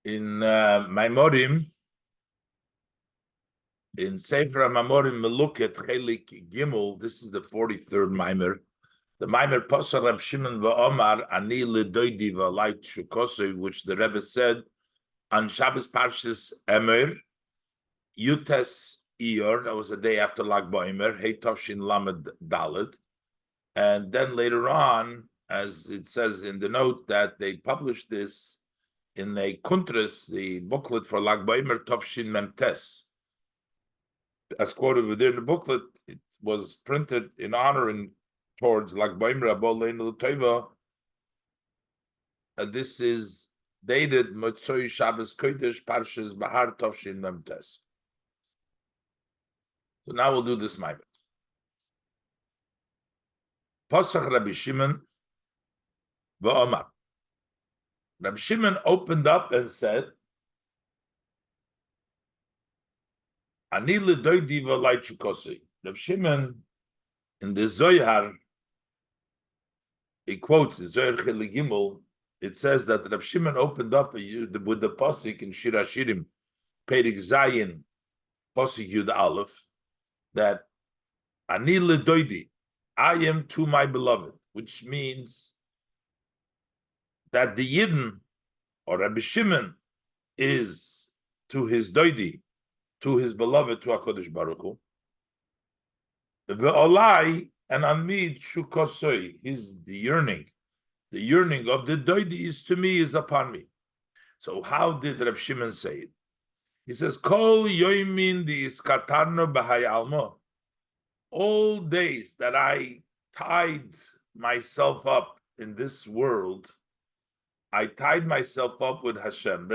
in Maimorim, in Sefer Maimorim Meluket Chelik Gimel, this is the 43rd Maimer. The Maimer Pasar Rab Shimon Va'omar Ani Lodidi V'alai Tshukosei, which the Rebbe said on Shabbos Parshas Emer, Yutes Iyar, that was the day after Lag Ba'omer, Hey Tovshin Lamed Daled. And then later on, as it says in the note, that they published this in a Kuntras, the booklet for Lag Ba'omer Tovshin Memtes. As quoted within the booklet, it was printed in honor and towards Lag Ba'omer Abol Leinu L'Tova. And this is dated Motzoi Shabbos Kodesh Parshas Bahar Tovshin Memtes. So now we'll do this Maimer. Pasach Rabbi Shimon Va'omar. Rabbi Shimon opened up and said, Ani Lodidi V'alai Tshukosei. Rabbi Shimon, in the Zohar, he quotes the Zohar Chelik Gimel. It says that Rabbi Shimon opened up with the pasuk in Shir Hashirim, Perik Zayin, pasuk Yud Aleph, that Ani Lodidi, I am to my beloved, which means that the Yidden, or Rabbi Shimon, is to his doidi, to his beloved, to HaKadosh Baruch Hu. Ve'olai, and on me, Tshukosei, the yearning of the doidi is to me, is upon me. So how did Rabbi Shimon say it? He says, Kol yoimin di iskatarno b'hay almo. All days that I tied myself up in this world, I tied myself up with Hashem.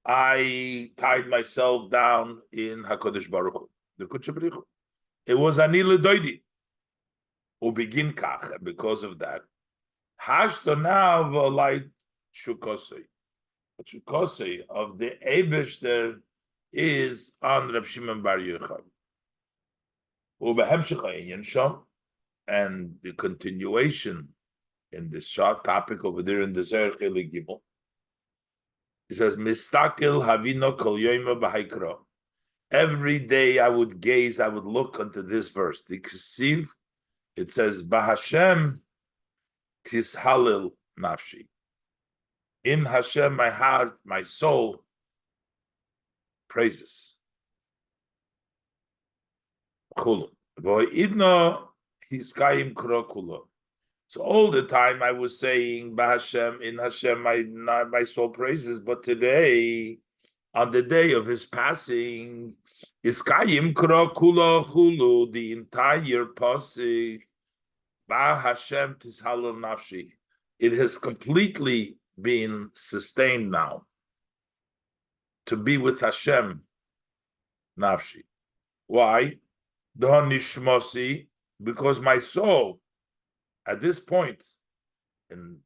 I tied myself down in HaKadosh Baruch Hu, the Kudsha Baruch Hu. It was Ani L'Doidi. Ubegin kach, and because of that, Hashto now v'olai Tshukosei. The Tshukosei of the Eibeshter is on Reb Shimon Bar Yochai. And the continuation in this short topic over there in the Zohar Chelik Gimel, it says, Mistakel havino kol yoyma b'haikra. Every day I would gaze, I would look unto this verse. The Kesiv, it says, B'Hashem tishalil nafshi. In Hashem, my heart, my soul praises. Chulu. V'oidno hiskayim krokula. So all the time I was saying, B'Hashem, in Hashem, my soul praises. But today, on the day of his passing, hiskayim krokula chulu, the entire pasuk, B'Hashem tishalil nafshi. It has completely been sustained now. To be with Hashem, nafshi. Why? Nishmosi, because my soul, at this point, in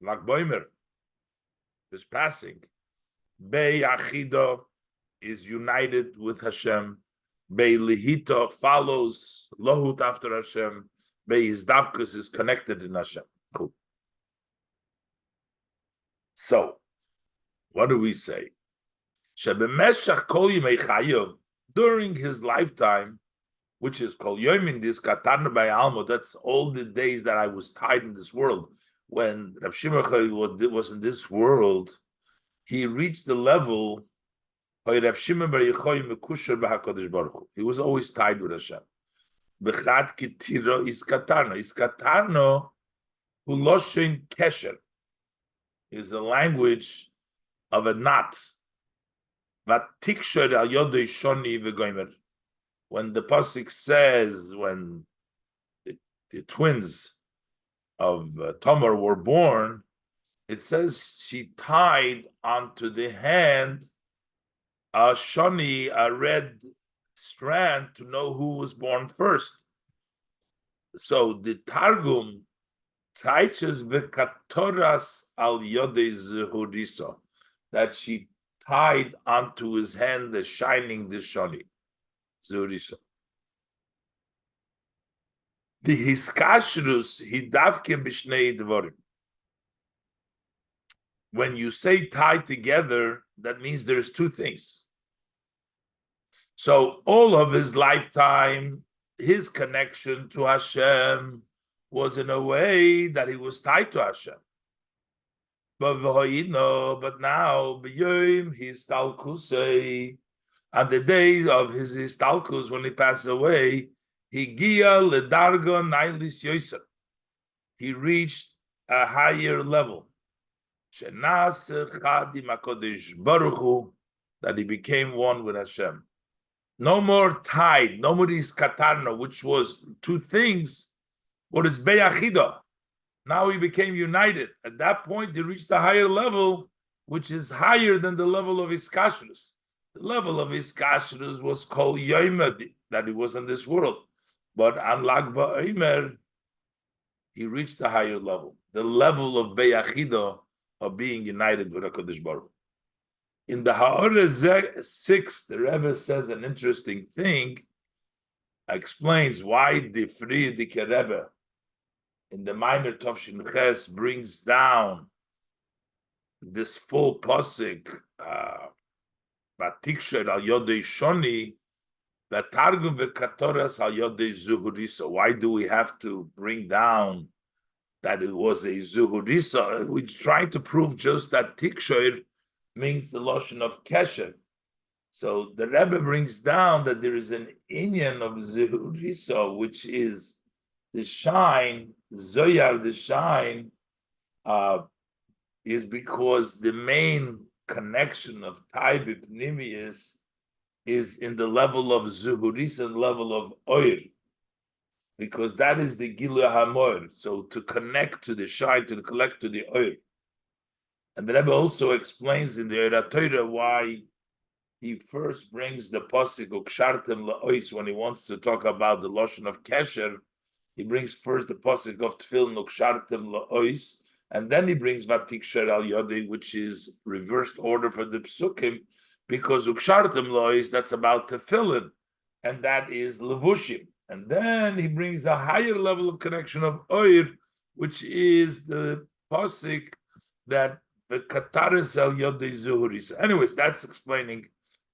Lag Ba'omer, is passing. Bei Achida is united with Hashem. Bei Lihita follows Lohut after Hashem. Bei Izdavkus is connected in Hashem. Cool. So, what do we say? During his lifetime, which is called Yomin dis Katarna by Almo, that's all the days that I was tied in this world. When Rab Shimon was in this world, he reached the level he was always tied with Hashem. Iskatarno huloshin kesher is the language of a knot. When the pasuk says, when the twins of Tamar were born, it says she tied onto the hand a shoni, a red strand, to know who was born first. So the Targum teaches v'katoras al yodei zehurisa, that she tied onto his hand the shining the shoni. Zurisa. The hiskashrus hidavke b'shnei dvorim. when you say tied together, that means there's two things. So all of his lifetime, his connection to Hashem was in a way that he was tied to Hashem. But now, his talkusei, on the day of his histalkus, when he passed away, he gia ledarga nailis yosef. He reached a higher level. That he became one with Hashem. No more tied, no more is katarna, which was two things, but it's beyachida. Now he became united. At that point, he reached a higher level, which is higher than the level of his kashrus. The level of his kashrus was called yoimad, that he was in this world. But on Lag BaOmer, he reached a higher level, the level of beyachida, of being united with HaKadosh Baruch Hu. In the Ha'orah 6, the Rebbe says an interesting thing, explains why the Friedrich Rebbe in the minor Tovshin Ches brings down this full pasuk, Batikshar al Yodei Shoni, that Targum v'Katoras al Yodei Zuhurisa. Why do we have to bring down that it was a Zuhurisa? We try to prove just that Tikshar means the lotion of Kesher. So the Rebbe brings down that there is an inyan of Zuhurisa, which is the shine, Zoyar, the shine, is because the main connection of Taibib Nimius is in the level of Zuhuris and level of Oir, because that is the Gilu Hamor. So to connect to the shine, to connect to the Oir. And the Rebbe also explains in the Eira Torah why he first brings the pasuk Ukshartem La'ois when he wants to talk about the lotion of Kesher. He brings first the pasuk of Tefillin Ukshartem La'ois, and then he brings Vatikshar al Yodei, which is reversed order for the psukim, because Ukshartem La'ois, that's about Tefillin, and that is Levushim. And then he brings a higher level of connection of Oir, which is the pasuk that the Kataris al Yodei Zuhuris. Anyways, that's explaining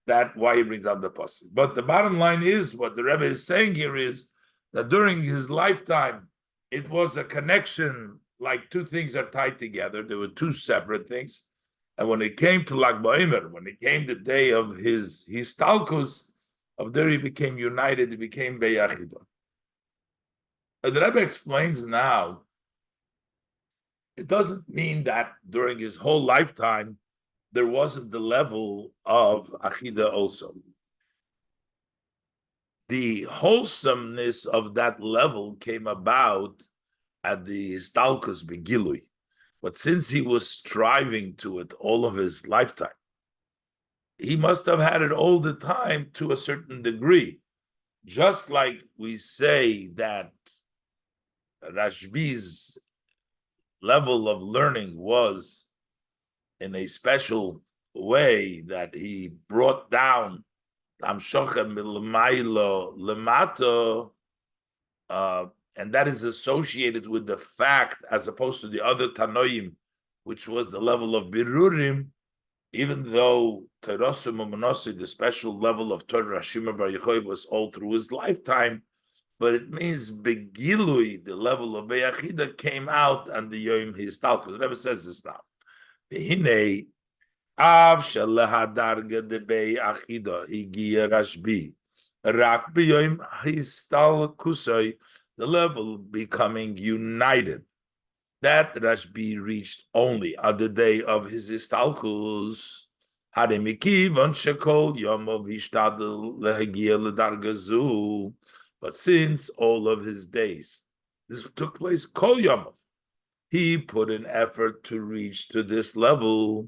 that why he brings out the pasuk. But the bottom line is, what the Rebbe is saying here is that during his lifetime, it was a connection, like two things are tied together. There were two separate things. And when it came to Lag BaOmer, when it came the day of his talkus, of there he became united, he became Beyachidah. The Rebbe explains now, it doesn't mean that during his whole lifetime, there wasn't the level of Achida also. The wholesomeness of that level came about at the Histalkus Begilui. But since he was striving to it all of his lifetime, he must have had it all the time to a certain degree. Just like we say that Rashbi's level of learning was in a special way, that he brought down Amshochem Milmailo Lemato, and that is associated with the fact, as opposed to the other Tanoim, which was the level of Birurim, even though Terosim U'Manosi, the special level of Torah Rashima Bar Yochai, was all through his lifetime, but it means Begilui, the level of Beyachida, came out and the Yom Histalkus. The Rebbe says this now. Behinei Av Shalahadarga de Beyachida Igia Rashbi Rak B'Yom Histalkusoi, the level becoming united, that Rashbi reached only on the day of his Histalkus. Hademiki von Shekol Yomov Hishtadel Lehagia Ledargazu. But since all of his days, this took place Kol Yomov, he put an effort to reach to this level,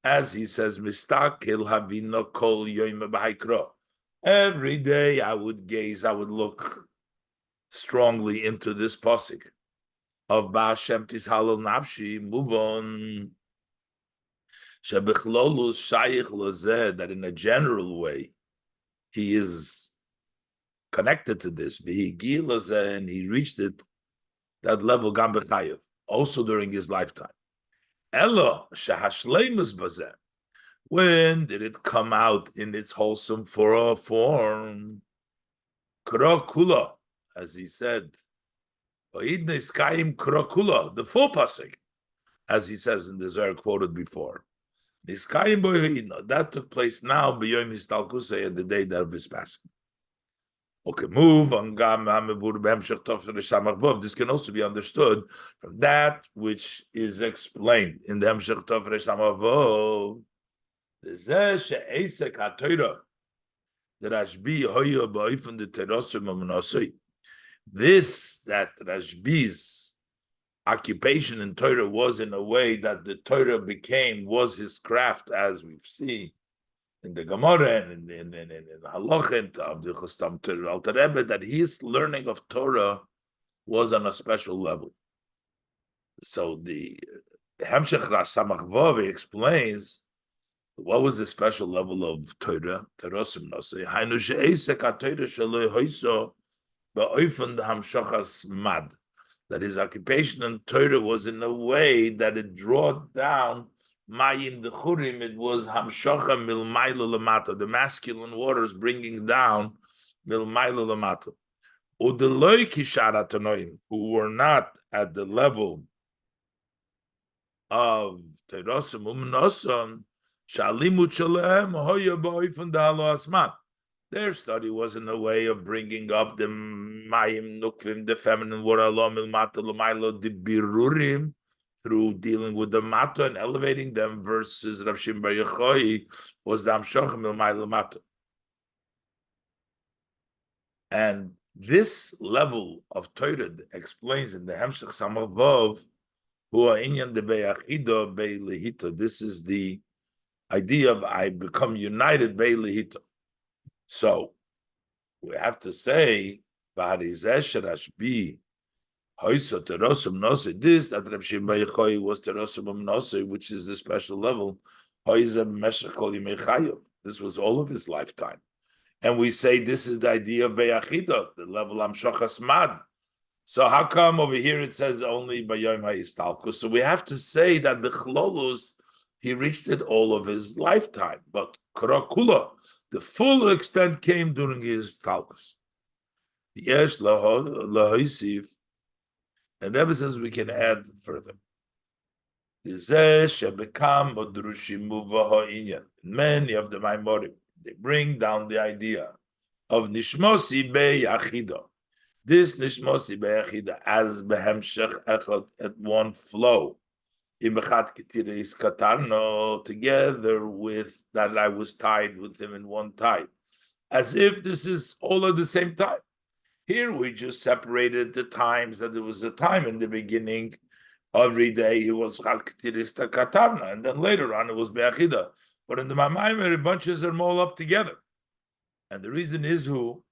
as he says, Mistakil Havino Kol Yom B'Haikro. Every day I would gaze, I would look strongly into this pasuk of Ba'Shem Tishalol Nafshi, move on. Shebechlolus Shayich Lozeh, that in a general way, he is connected to this, and he reached it, that level Gam B'Chayev, also during his lifetime. Elo shehashleimus bazeh. When did it come out in its wholesome form? Krokula, as he said, krokula, the full pasuk, as he says in the Zohar quoted before. That took place now, b'yom histalkusei, at the day that of his passing. Okay, move on. This can also be understood from that which is explained in the Hemshech Tov Resh Samavov. The Rashbi hoya ba'ifun the terosim amunasei. This, that Rashbi's occupation in Torah was in a way that the Torah was his craft, as we've seen in the Gemara and in Halachah of the Chostam Torah Alter Rebbe, that his learning of Torah was on a special level. So the Hemshech Rash Samach Vav explains what was the special level of Torah. Terosim Nosei Hainu she'esek HaTorah shaloi hoiso ba'oifan hamshachas mad. That his occupation in Torah was in a way that it drawed down mayim dechurim. It was hamshacha milmayla lamata, the masculine waters bringing down milmayla lamata. Udeloi kishara tanoim, who were not at the level of terosim umnoson, shalimut shalehem hoya ba'oifan dahalo asman. Their study was in a way of bringing up the mayim nukvim, the feminine water, alom ilmata l'maylo the birurim, through dealing with the mata and elevating them, versus Rav Shimon Bar Yochai was the amshachim ilmaylo mata. And this level of Torah explains in the Hemshech Samach Vav, hu ha'inyan de be'achida be'lehita. This is the idea of I become united be'lehita. So we have to say, this that Reb Shimon Bar Yochai was terosim nosei, which is the special level. This was all of his lifetime. And we say this is the idea of Beyachida, the level Amshachas Mad. So how come over here it says only Bayom HaYistalkus? So we have to say that the Chlolus, he reached it all of his lifetime. But Krokula, the full extent came during his Talkus. Yesh lahoisif, and Rebbe says we can add further. Many of the Maimorim, they bring down the idea of Nishmosi Beyachida. This Nishmosi Beyachida as Behemshech Echad at one flow. Together with that I was tied with him in one tie, as if this is all at the same time. Here we just separated the times, that there was a time in the beginning, every day he was katarna, and then later on it was be'achida. But in the Mamaymer, the bunches are all up together. And the reason is who?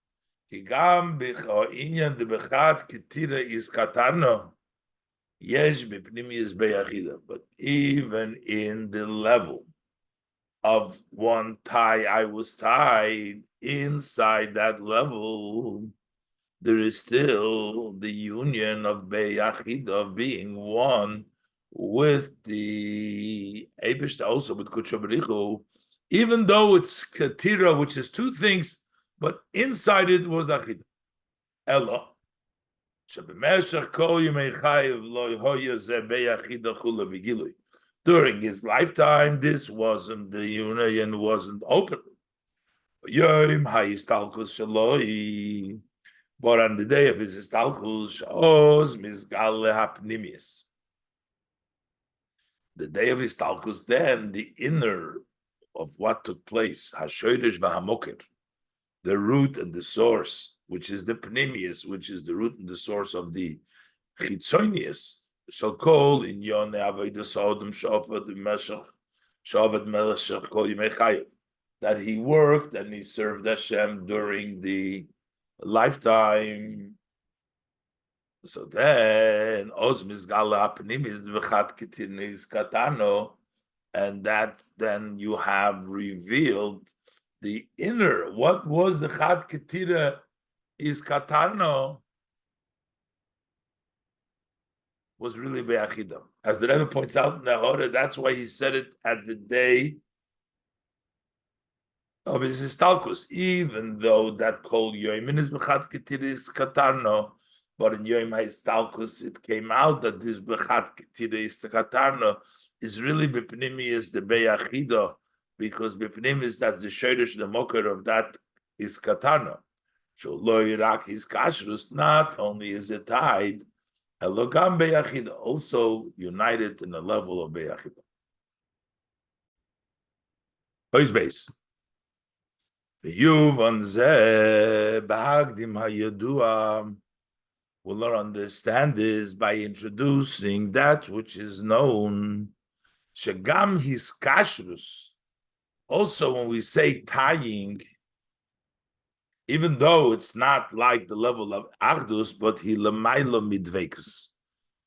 Kigam b'cha'inyan de b'chat ketira is katarna. Yes, but even in the level of one tie, I was tied, inside that level, there is still the union of Beyachid, of being one with the Eibush, also with Kutshabarichu, even though it's Ketira, which is two things, but inside it was Achid. Ella. During his lifetime, this wasn't, the union wasn't open. But on the day of his istalkus, the day of istalkus, then the inner of what took place, the root and the source, which is the pnimius, which is the root and the source of the chitzonius, shall call in Yone Avodah Sodom Shofet Meshach Shofet Melech Kol Yimei Chayev, that he worked and he served Hashem during the lifetime. So then Oz Mizgala Pnimis V'chat Kitinis Katano, and that then you have revealed the inner. What was the Chat Ketira is Katano? was really be'achida. As the Rebbe points out in the Hora, that's why he said it at the day of his histalkus, even though that kol yoimin is bechat ketiris katarno, but in Yom HaHistalkus it came out that this bechat ketiris katarno is really bepnimius the be'achida, because bepnimius, that's the shirish, the mocker of that is katarno. So lo yirak is kashrus, not only is it tied, elogam be'achida, also united in the level of be'achida. His base. We'll understand this by introducing that which is known. Shegam his kashrus. Also, when we say tying, even though it's not like the level of achdus, but he lemailo midvekus.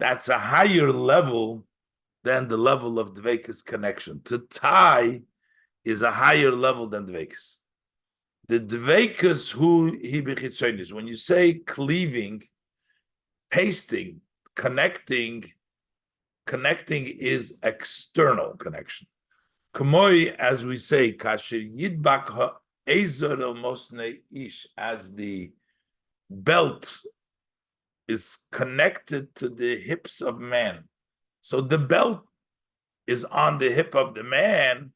That's a higher level than the level of dvekus connection. To tie is a higher level than dvekus. The dvekus who he bechitzonis. When you say cleaving, pasting, connecting is external connection. Kamoi, as we say, kasher yidbak ha'ezor el mosnei ish, as the belt is connected to the hips of man. So the belt is on the hip of the man,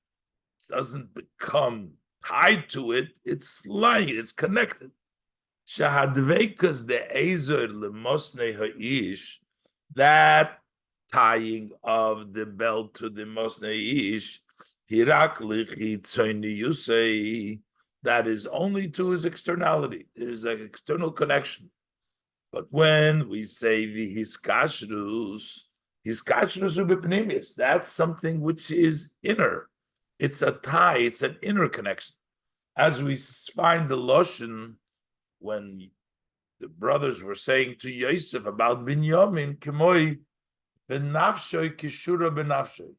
it doesn't become tied to it, it's lying, it's connected. Shahadvekas the Ezer lemosnei ha'ish, that tying of the belt to the mosnei ish, hirak lichitzoni yusei, that is only to his externality. There is an external connection. But when we say hiskashrus ubipnimius, that's something which is inner. It's a tie, it's an inner connection. As we find the Loshen, when the brothers were saying to Yosef about Binyamin, Kemoi benafshoy kishura benafshoy.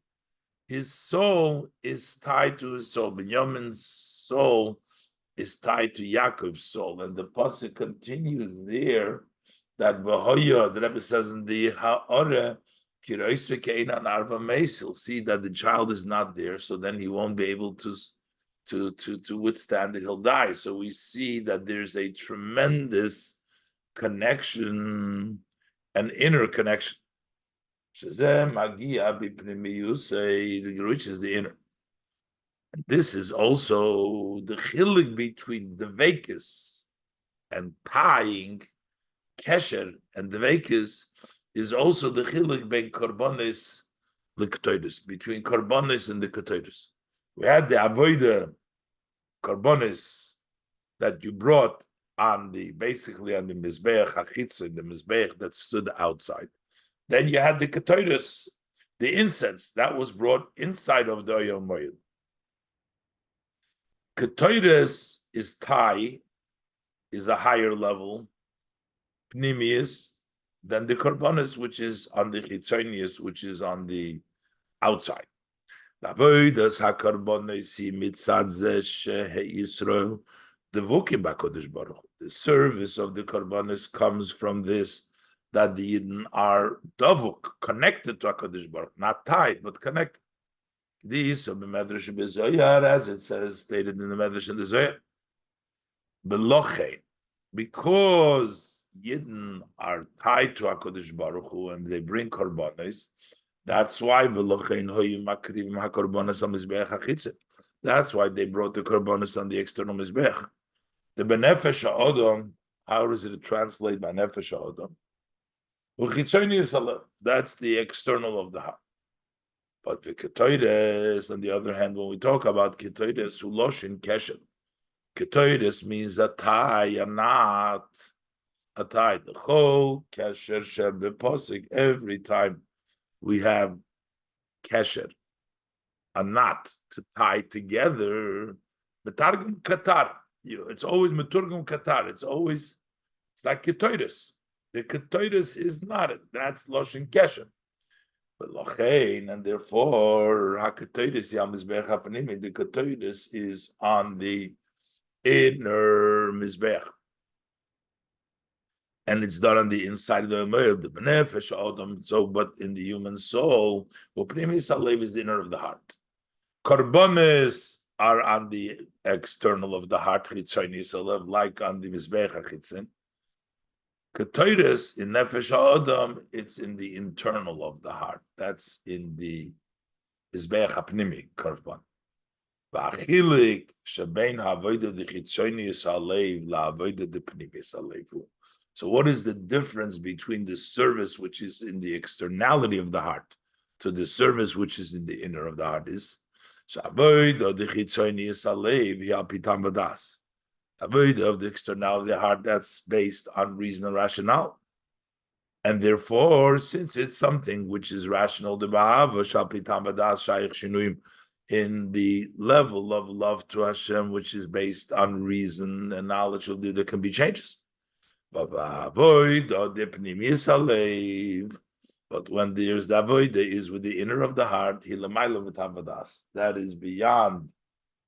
His soul is tied to his soul. Binyamin's soul is tied to Yaakov's soul. And the pasuk continues there that Vahoya, the Rebbe says in the Ha'ore, he'll see that the child is not there, so then he won't be able to withstand it, he'll die. So we see that there's a tremendous connection, an inner connection. Which is the inner. And this is also the chilik between the dvekus and tying, kesher and dvekus, is also the chilik between korbanos l'ketoros, between korbanos and the ketoros. We had the avodah korbanos that you brought on the mizbeach hachitza, the mizbeach that stood outside. Then you had the ketoros, the incense that was brought inside of the oyel moed. Ketoros is tie, is a higher level, pnimius, than the korbanos, which is on the chitzonius, which is on the outside. The service of the korbanos comes from this, that the Yidden are davuk, connected to HaKadosh Baruch, not tied, but connected. These are the Medrash B'Zoyar, as it says, stated in the Medrash in the Zoyar. Belochein, because Yidden are tied to HaKadosh Baruch Hu and they bring korbanos, that's why Belochein hoyu makrivim hakorbanos on mizbeach hachitze. That's why they brought the korbanos on the external mizbeach. The benefesh ha'odom, how does it translate by nefesh ha'odom? That's the external of the heart. But the ketoides, on the other hand, when we talk about ketoides, uloshin keshet, ketoides means a tie, a knot, a tie. The whole kesher sheb posik. Every time we have kesher, a knot to tie together, metargum katar. It's always meturgum katar. It's like ketoides. The ketoides is not it. That's loshin kesher. But lochein, and therefore haketoides yamizbech hapanimi. The ketoides is on the inner mizbech. and it's done on the inside of the benefesh odom. So, but in the human soul, uprimis alev is the inner of the heart. Korbanos are on the external of the heart, chitzonis alev, like on the mizbech hachitzin. Ketoides in nefesh ha'odam, it's in the internal of the heart. That's in the mizbech hapnimi korban. V'achilik shebein ha'avoda dechitzonius ha'leiv la'avoda depnimis ha'leivu. So, what is the difference between the service which is in the externality of the heart to the service which is in the inner of the heart? Is sha'avoda dechitzonius ha'leiv ya'pitam v'das. Avoid of the externality of the heart, that's based on reason and rationale. And therefore, since it's something which is rational, in the level of love to Hashem, which is based on reason and knowledge, there can be changes. But when there's the avoid, is with the inner of the heart, that is beyond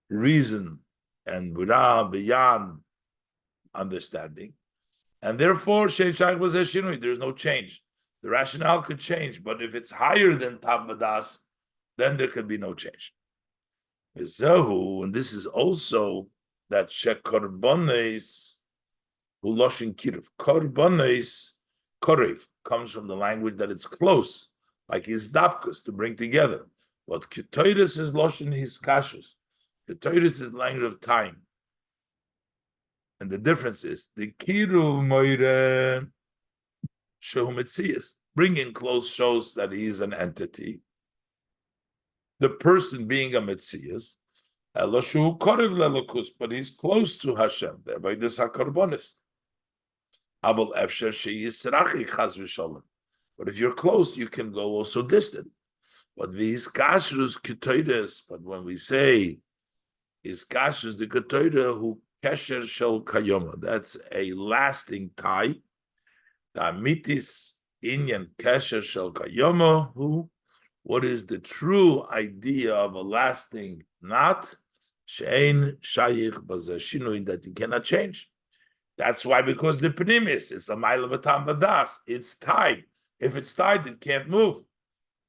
reason and beyond understanding, and therefore there's no change. The rationale could change, but if it's higher than tam vadas, then there could be no change. And this is also that shekorbanes huloshin kiruv. Korbanes korev comes from the language that it's close, like izdapkus, to bring together. But ketoides is loshin his kashus. Ketoides is language of time. And the difference is the kiruv moire shehumetzias. Bringing close shows that he is an entity. The person being a metzias, eloshu korev lelokus, but he's close to Hashem. Thereby this hakarbonis. Abel efsher sheyisrachi chaz v'sholem. But if you're close, you can go also distant. But these kashrus ketoides. But when we say is kashrus the ketoide who kesher shel kayoma, that's a lasting tie. The amitis inyan kesher shel kayoma, who, what is the true idea of a lasting knot? Shein shayich bazashinui, that you cannot change. That's why, because the pnimis is a mile of a tam vadas, it's tied. If it's tied, it can't move.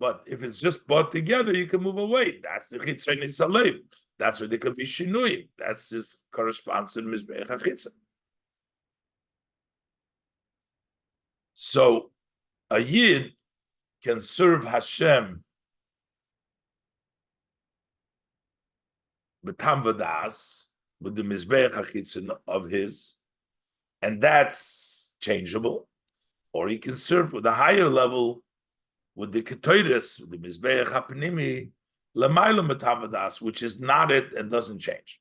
But if it's just brought together, you can move away. That's the chitzonis alev. That's where there could be shinui. That's this corresponds to the mizbeach hachitzon. So a yid can serve Hashem b'tam vadas, with the mizbeach hachitzon of his, and that's changeable. Or he can serve with a higher level with the ketoides, with the mizbeach hapnimi, l'mayla b'tam vadas, which is knotted and doesn't change.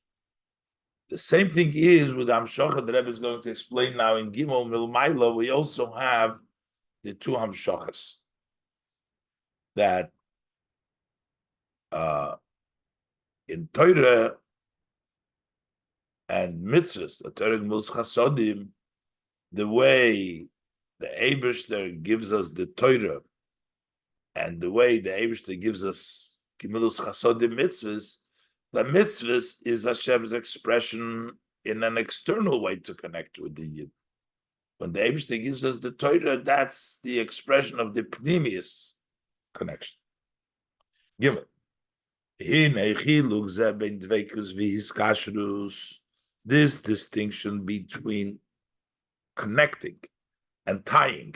The same thing is with Hamshocha. The Rebbe is going to explain now in Gimel Milmayla. We also have the two Hamshochas that in Torah and mitzvahs, the Torah Gmilus Chasodim, the way the Eibishter gives us the Torah and the way the Eibishter gives us Gmilus Chasodim mitzvahs, the mitzvahs is Hashem's expression in an external way to connect with the Yid. When the Eibishter gives us the Torah, that's the expression of the pnimius connection. Gimel. This distinction between connecting and tying,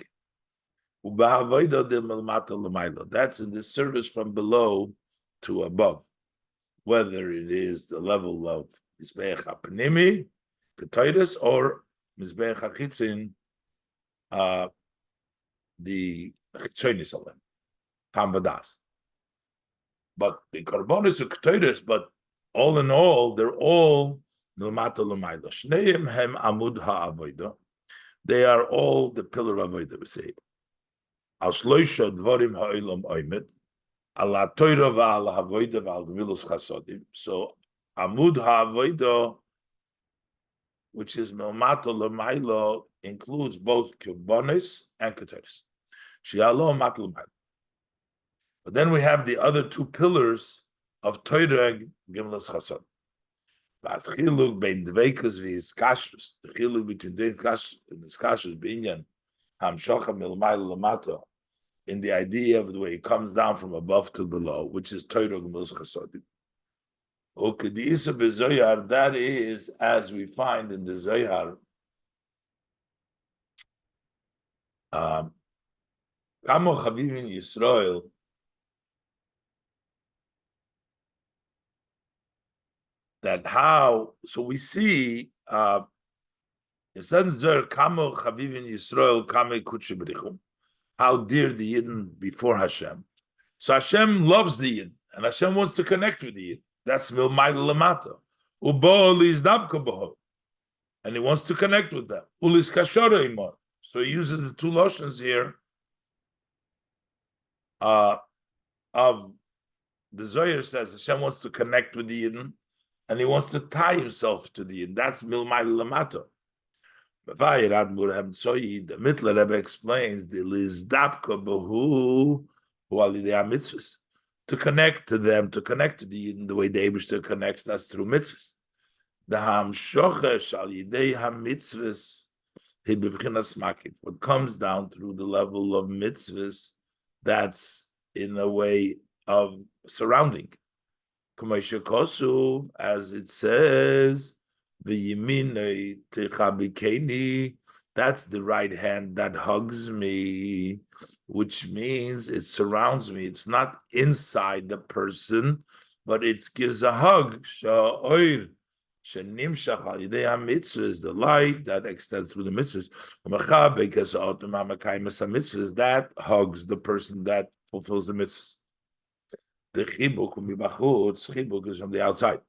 that's in the service from below to above, whether it is the level of mizbeach hapnimi, ketoides, or mizbeach hachitzin, the chitzonis alem, tam vadas. But the korbanos are ketoides, but all in all, they're all milmata l'mayla. Shneim hem amud ha'avoda. They are all the pillar of avoda, we say. Al shloisha dvarim ha'olam oimed. Ala Torah v'ala havoda v'al gvilus chasodim. So amud ha'avoda, which is milmata l'mayla, includes both korbanos and ketoides. Shi'alo mat l'mayla. But then we have the other two pillars of Torah and Gimlas Chasod. But chiluk bein dveikus v'hiskashrus. The chiluk between dveikus and hiskashrus binyan hamshocha milmayla lamato, in the idea of the way it comes down from above to below, which is Torah Gemilus Chasodim. Ukediisa b'Zoyar, that is, as we find in the Zoyar, Kamo Chavivin Yisrael, that how, so we see, in certain Zohar, Kamo Chavivin Yisrael, Kame Kutche B'richum, how dear the Yidden before Hashem. So Hashem loves the Yid, and Hashem wants to connect with the Yid. That's Milmai Lamata. Ubo Liz Dabka Boho. And he wants to connect with them. Ulis Kashora Imor. So he uses the two lotions here of the Zohar says Hashem wants to connect with the Yidden, and he wants to tie himself to the Yidden. That's Milmai Lamato. The Mittler Rebbe explains the Liz Dabka Bohu mitzvahs, to connect to them, to connect to the Yidden the way the Eibishter connects, that's through mitzvahs. The hamshocha shal yidei hamitzvahs he b'bchinas makif. What comes down through the level of mitzvahs, that's in a way of surrounding. K'moshe kosuv, as it says, v'yiminei techa b'keini, that's the right hand that hugs me, which means it surrounds me. It's not inside the person, but it gives a hug. Sha'oir, she'nimshach al yidei ha-mitzvahs, the light that extends through the mitzvahs. Because mitzvahs, that hugs the person that fulfills the mitzvahs. The chibuk chibuk is from the outside.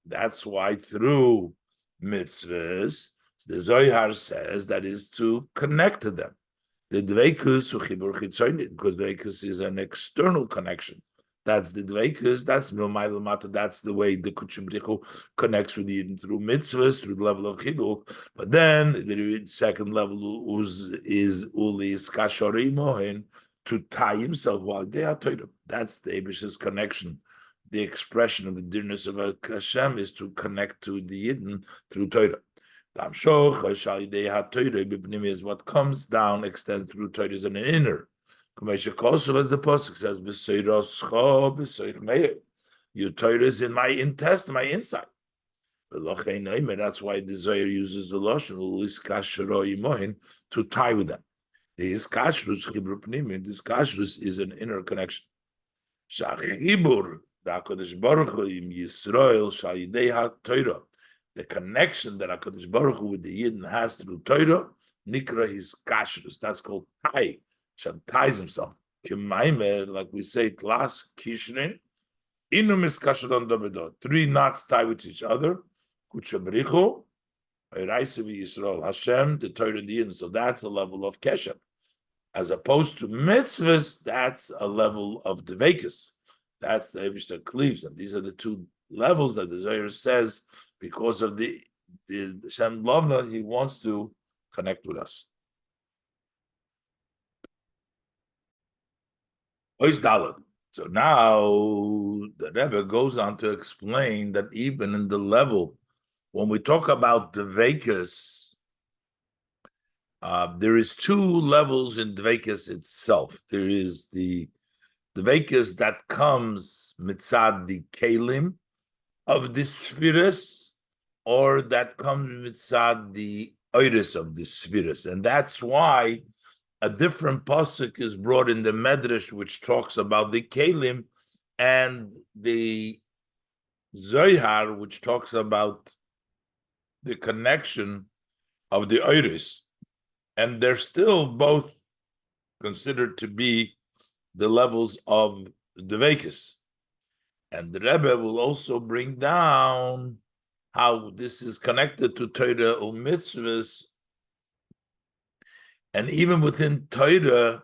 That's why through mitzvahs, the Zohar says that is to connect to them. The dveikus because dveikus is an external connection. That's the dveikus. That's milmai lamata. That's the way the kuchim brichu connects with you through mitzvahs, through the level of chibuk. But then the second level is ulis kashori mohen, to tie himself while they are Torah. That's the Eibish's connection. The expression of the dearness of Hashem is to connect to the Yidden through Torah. Is what comes down, extends through Torah, is an inner. As the Pasuk says, your Torah is in my intestine, my inside. That's why the Zohar uses the Lashon to tie with them. This kashrus is an inner connection. The connection that HaKadosh Baruch Hu with the Yidden has through Torah, nikra his kashrus. That's called tie. Hashem ties himself. Like we say, klas kishrin, inum is kashrun dobedo. 3 knots tie with each other. Kuchabrichu, Yisrael, Hashem, the Torah, the Yidden. So that's a level of keshem. As opposed to mitzvahs, that's a level of dveikus. That's the Eibishter cleaves. And these are the 2 levels that the Zohar says, because of the Shem Lovna, he wants to connect with us. So now the Rebbe goes on to explain that even in the level, when we talk about dveikus, there is 2 levels in dveikus itself. There is the dveikus that comes mitzad the kelim of the spheres, or that comes mitzad the oiris of the spheres, and that's why a different pasuk is brought in the Medrash, which talks about the kelim, and the Zohar, which talks about the connection of the oiris. And they're still both considered to be the levels of dveikus. And the Rebbe will also bring down how this is connected to Torah or mitzvahs. And even within Torah,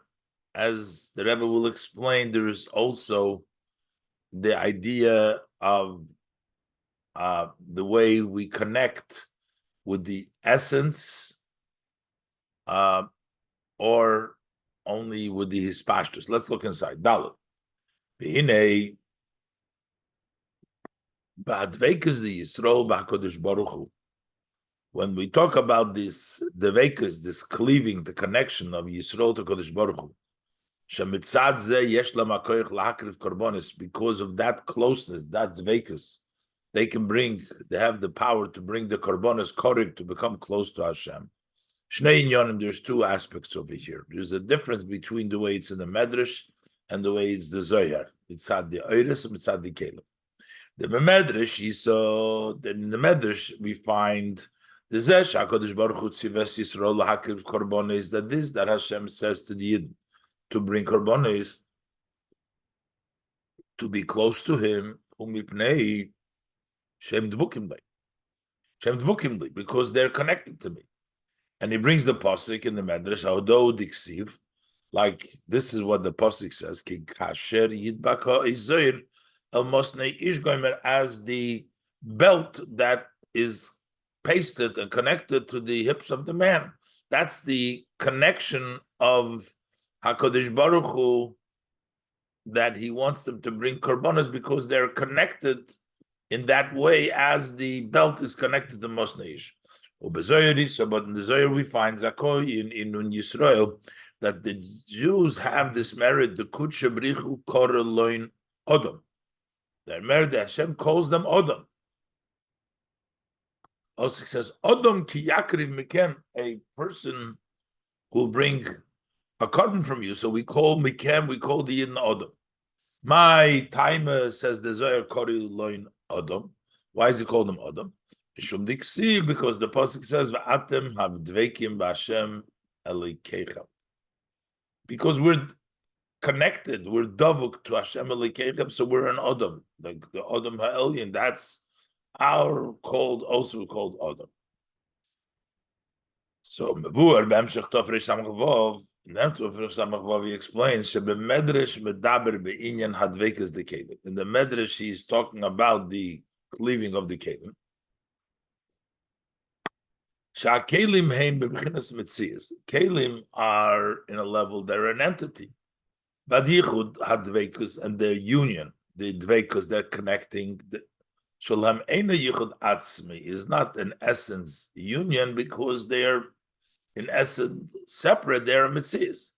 as the Rebbe will explain, there is also the idea of the way we connect with the essence, or only with the hispashtus. Let's look inside. Dalet. V'hinei ba'adveikus the Yisrael ba'Kodesh Baruch Hu. When we talk about this dveikus, this cleaving, the connection of Yisrael to Kodesh Baruch Hu, shemitzad zeh yesh lam hakoyach lahakriv korbanos, because of that closeness, that dveikus, they have the power to bring the korbanos korig, to become close to Hashem. Shnei inyonim, there's two aspects over here. There's a difference between the way it's in the Medrash and the way it's the Zohar. Mitzad the Oiris and mitzad the Kelim. The Medrash is in the Medrash we find the Zesh HaKadosh Baruch Hu Tzives Yisrael lahakriv korbanos, that Hashem says to the Yidden to bring korbanos, to be close to Him, umipnei shem dvukim li, because they're connected to me. And he brings the pasuk in the Medrash, Hodo diksiv, like this is what the pasuk says, Ki kasher yidbaka izoir el mosnei ish gomer, as the belt that is pasted and connected to the hips of the man. That's the connection of HaKadosh Baruch Hu, that he wants them to bring korbanos because they're connected in that way, as the belt is connected to mosnei ish. But in the Zohar we find Zakoi in Yisrael that the Jews have this merit, the Kudsha Brichu Koraloin Odom. Their merit, Hashem calls them Odom. Also says, Odom ki yakriv mikem, a person who will bring a cotton from you. So we call mikem, we call the Yidden Odom. My timer says the Zohar Koraloin Odom. Why is he called them Odom? Because the pasuk says, "Va'atem havdveikim b'Hashem elikechem." Because we're connected, we're davuk to Hashem elikechem, so we're an Odom, like the Odom ha'elyon. That's also called Odom. So Mevur b'Hemshech Tov Reish Samach Vav, in Tov Reish Samach Vav he explains shebemedrash medaber be'inyan hadveikas the kelim. In the medrash he is talking about the cleaving of the kelim. Kelim are in a level, they're an entity. Vadichud hadveikus, and their union, the dveikus, they're connecting. Shalom eina yichud atzmi is not an essence union, because they are in essence separate. They are mitzias.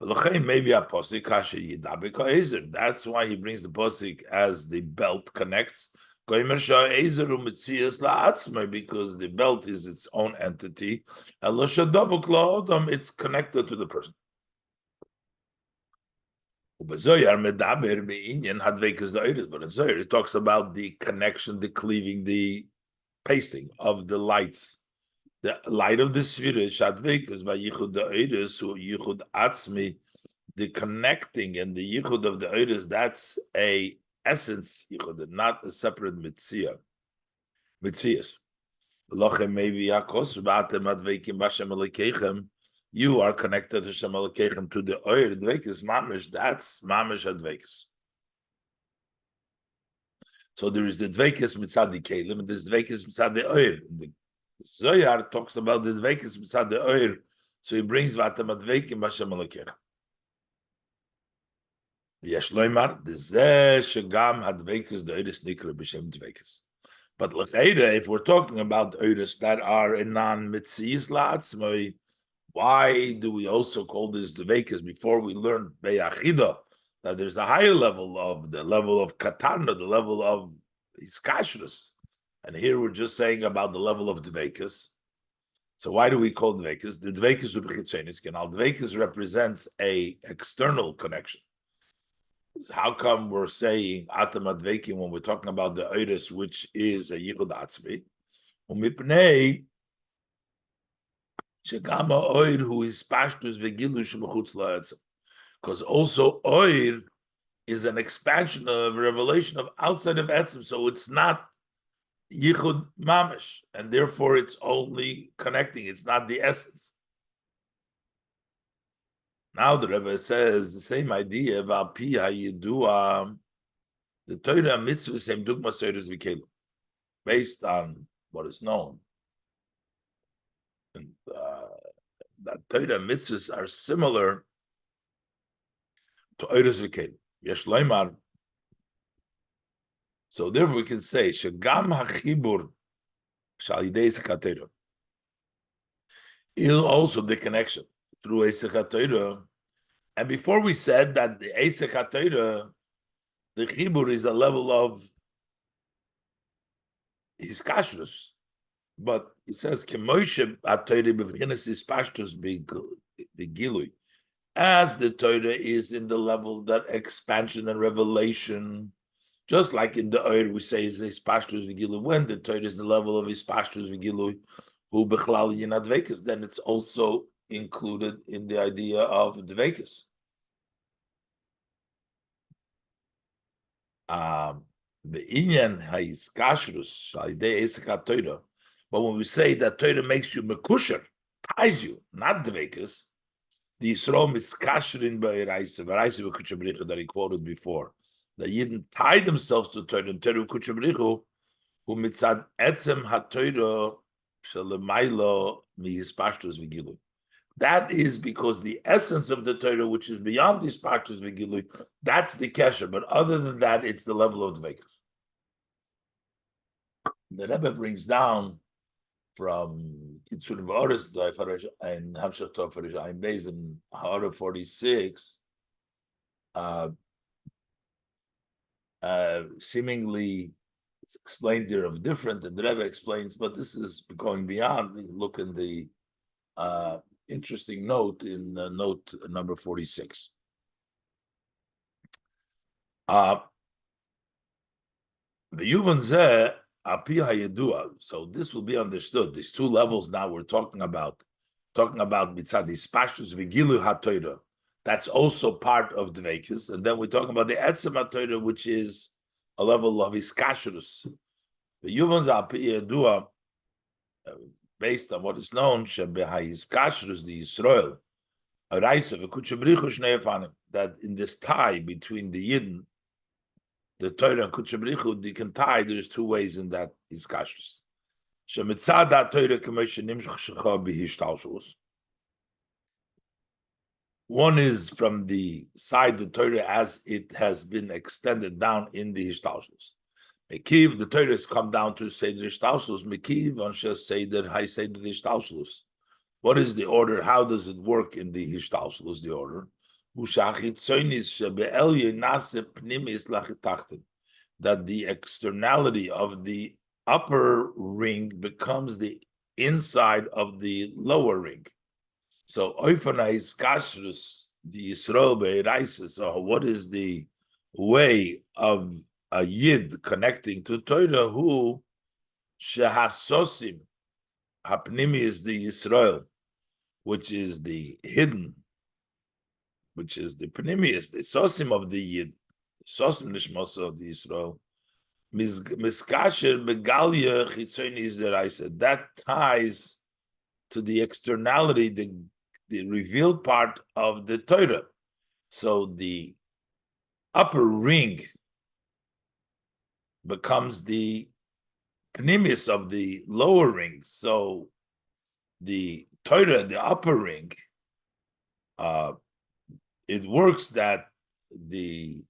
Maybe a posik kasher yidabek ha'ezer. That's why he brings the posik as the belt connects. Because the belt is its own entity, it's connected to the person. But in Zohar it talks about the connection, the cleaving, the pasting of the lights. The light of the sphere, the connecting and the yichud of the oiris, that's a essence, not a separate mitzias. You are connected to Hashem Elokeichem, to the oir dveikis mamish. That's mamish adveikis. So there is the dveikis mitzad the kelim, and there's dveikis mitzad the oir. The Zohar talks about the dveikis mitzad the oir, so he brings vatem adveikim Hashem Elokeichem. Yesh loymar dezeh shegam hadveikus the oiris nikra b'shem dveikis. But if we're talking about oiris that are in non-mitzias la'atzmai, why do we also call this dveikus? Before we learned beyachida, that there's a higher level of the level of katana, the level of iskashrus, and here we're just saying about the level of dveikus. So why do we call dveikus? The dveikus ubechitzenis kenal. Dveikus represents a external connection. How come we're saying atam adveikim when we're talking about the oiris, which is a yichud atzmi? Umipnei shegama oir who is pashtus vegilush mechutz la'etzem. Because also oir is an expansion of revelation of outside of etzem, so it's not yichud mamish, and therefore it's only connecting. It's not the essence. Now the Rebbe says the same idea about pi hayidua, the Torah mitzvah same dugma seiros v'kelim, based on what is known, and that Torah mitzvahs are similar to oiros v'kelim. Yesh loymar So therefore we can say, Shagam hachibur shal yidei sekatera. Also the connection through sekatera. And before we said that the sekatera, the chibur is a level of his kashrus. But it says, Kemoshe atayre b'vchinas ispashtus b'gilui. As the Torah is in the level that expansion and revelation, just like in the Oir we say is ispashtus v'gilui. When the Torah is the level of ispashtus v'gilui, hu b'chlal yinad dvekas, then it's also included in the idea of dvekas. The inyan haiskashrus alidei esek Torah. But when we say that Torah makes you mekusher, ties you, not dvekas, the Yisrael miskashrin ba'iraisa, ba'iraisa v'kuchabrichu that he quoted before, that Yidden tie themselves to Torah, and Torah v'kuchabrichu, who mitzad etzem ha-Torah shelemaylo mihispashtus v'gilu. That is because the essence of the Torah, which is beyond these pashtus v'gilu, that's the kesher. But other than that, it's the level of dvekas. The Rebbe brings down from Kitzur V'Oris and Hamshach Tov Farish Ayin Beis in Ha'ara 46, seemingly it's explained there of different, and the Rebbe explains, but this is going beyond. Look in the interesting note in note number 46. The Yuvan Zeh. So this will be understood. These two levels now we're talking about mitzad ispashtus v'gilu haTorah. That's also part of dveikis, and then we're talking about the etzem haTorah, which is a level of iskashrus. The yuvans al pi yedua, based on what is known, shebehayiskashrus the Yisrael, a raisa v'kuchabrichu shnei afanim, that in this tie between the Yidden, the Torah and Kuchabrichu, you can tie. There's two ways in that is kashrus. One is from the side the Torah as it has been extended down in the hishtalshus. Mekiv, the Torah has come down to say the hishtalshus. Mekiv, on shas say that I say the hishtalshus. What is the order? How does it work in the hishtalshus? The order. That the externality of the upper ring becomes the inside of the lower ring. So is kashrus the Yisrael be'iraisa. So what is the way of a yid connecting to Torah? Who shehasosim hapnimi is the Yisrael, which is the hidden, which is the panimius, the sosim of the Yid, sosim nishmos of the Yisrael, miskasher begalia chitzoni is the Raisa. That ties to the externality, the revealed part of the Torah. So the upper ring becomes the panimius of the lower ring. So the Torah, the upper ring, it works that the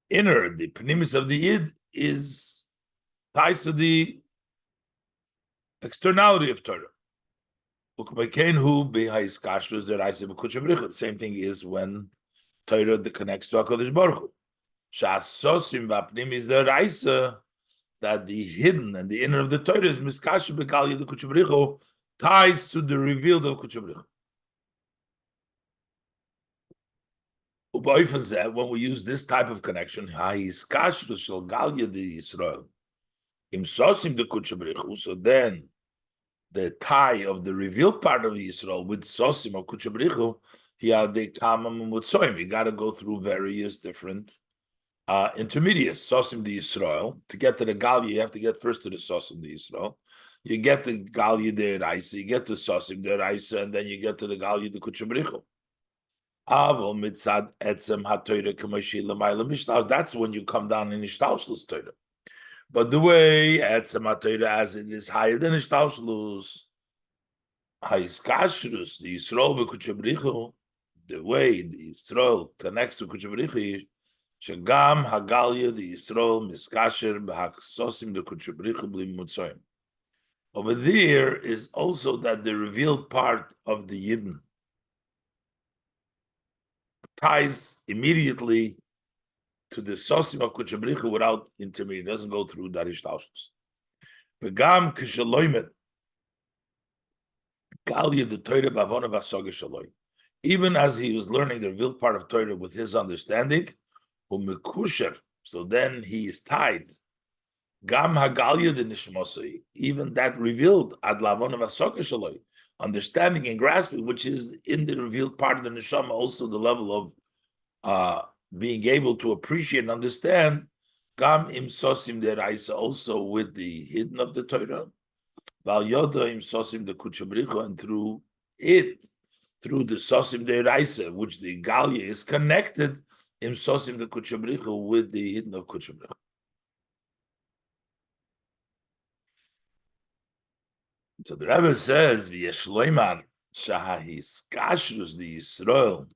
inner, the pnimis of the Yid is ties to the externality of Torah. The same thing is when Torah connects to HaKadosh Baruch Hu. Shasosim v'apnimis the Raisa, that the hidden and the inner of the Torah is miskasher b'gal Yid HaKadosh ties to the revealed of HaKadosh Baruch Hu. When we use this type of connection, so then the tie of the revealed part of Yisrael with Sosim or Kuchabrichu, you got to go through various different intermediates. Sosim the Yisrael. To get to the Galia, you have to get first to the Sosim the Yisrael. You get to Galia de Raisa, you get to Sosim de Raisa, and then you get to the Galia de Kuchabrichu. That's when you come down in Ishtalshlus Torah. But the way Etzem HaTorah, as it is higher than Ishtalshlus, Haiskashrus, the Yisrael v'Kuchabrichu, the way the Yisrael connects to Kuchabrichu, Shagam Hagalia the Yisrael Miskasher B'Haksosim the Kuchabrichu B'Lim Mutzoyim. Over there is also that the revealed part of the Yidden ties immediately to the Sosim of Kuchabrichu without intermediate. It doesn't go through Darish Taushus. Begam Kishaloimet Galia the Torah Bavona Vasoga Shaloi. Even as he was learning the revealed part of Torah with his understanding, so then he is tied. Gam Hagalia the Nishmosai, even that revealed Ad Lavona Vasoga Shaloi, understanding and grasping, which is in the revealed part of the Neshama, also the level of being able to appreciate and understand. Gam Im Sosim Deraisa, also with the hidden of the Torah. Val Yoda Im Sosim the Kuchabricha, and through the Sosim Deraisa, which the Galia is connected Im Sosim the Kuchabricha with the hidden of Kuchabricha. So the Rebbe says, "V'yeshloimar shahahis kashrus the Yisrael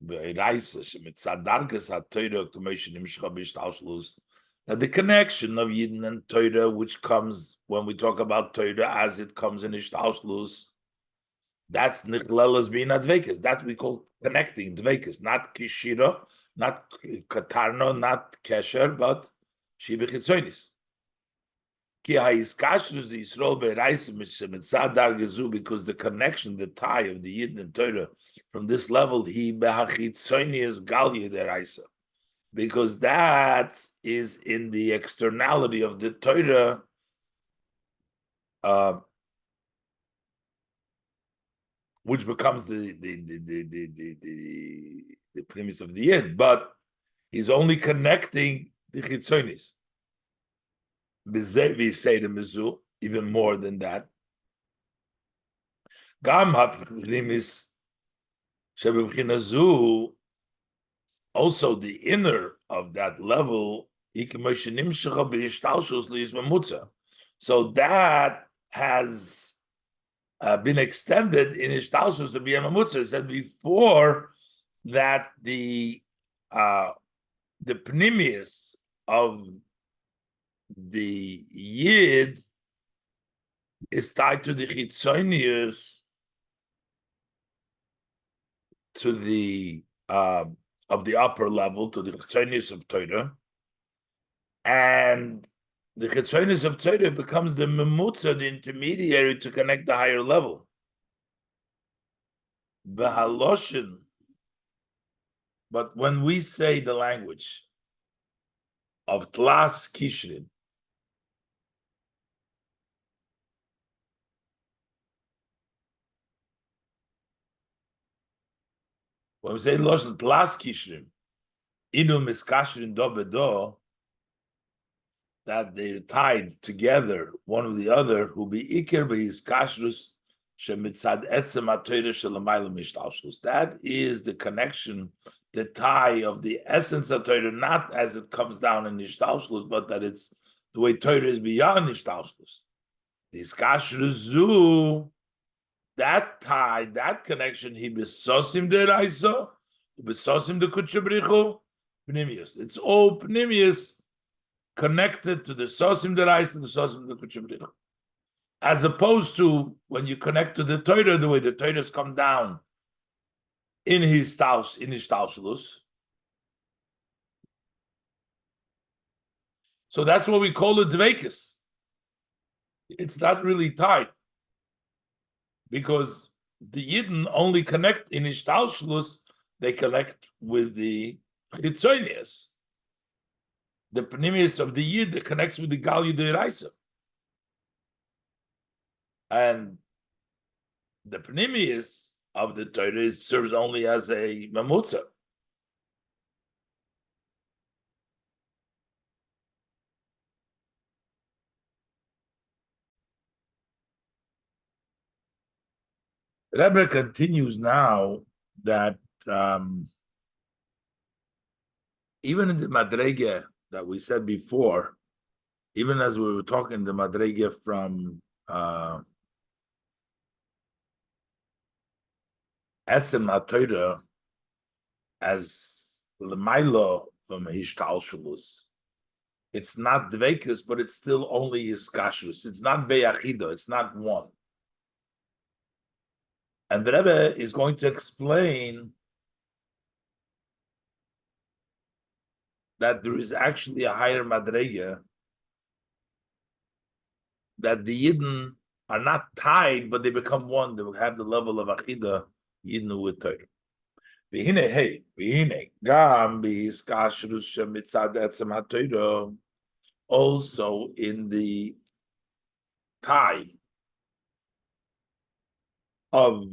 be'iraisa shemitzadarkas haTorah k'moshe nimshcha b'ishtalshlus." That the connection of Yidden and Torah, which comes when we talk about Torah as it comes in ishtalshlus, that's nichlelas being advekas. That we call connecting dvekas, not kishira, not katarno, not kesher, but shibechitzonis. Because the connection, the tie of the Yidden and Torah from this level, because that is in the externality of the Torah, which becomes the premise of the Yid, but he's only connecting the Chitzonis. We say the Mizu, even more than that. Gam ha-primis shebebchinazu, also the inner of that level, so that has been extended in Ishtalshus to be a mamutza. I said before that the pnimius of the Yid is tied to the chitzonius, to the of the upper level, to the chitzonius of Torah, and the chitzonius of Torah becomes the memutza, the intermediary to connect the higher level. B'haloshin, but when we say the language of Tlas Kishrin, when we say Loshin Tlas Kishrin, Inu Miskashrin Do Bedo, that they're tied together, one with the other, who be Iker Be'is Kashrus Shemitzad Etzem HaTorah Shelamayla Mishtalshus. That is the connection, the tie of the essence of Torah, not as it comes down in Ishtalshus, but that it's the way Torah is beyond Ishtalshus. This Kashrus, that tie, that connection, he besosim deraisa, besosim de kutchabrichu, pnimius. It's all pnimius connected to the sosim deraisa and the sosim de kutchabrichu. As opposed to when you connect to the Torah, the way the Torahs come down in his taus, in his tausulus. So that's what we call it dvekis. It's not really tied, because the Yidden only connect in Ishtalshlus, they connect with the Chitzonius. The Pnimius of the Yid that connects with the Galia Deiraisa. And the Pnimius of the Torah serves only as a Mamutza. Rebbe continues now that even in the Madrege that we said before, even as we were talking the Madrege from Esem HaTorah as L'maylo from Hishtalshalus. It's not dveikus, but it's still only iskashrus. It's not beyachido. It's not one. And the Rebbe is going to explain that there is actually a higher madrega, that the Yidden are not tied, but they become one. They will have the level of achida Yidden with Torah. V'hine hey, v'hine gam b'iskashrus shemitzad etzem haTorah. Also in the tie of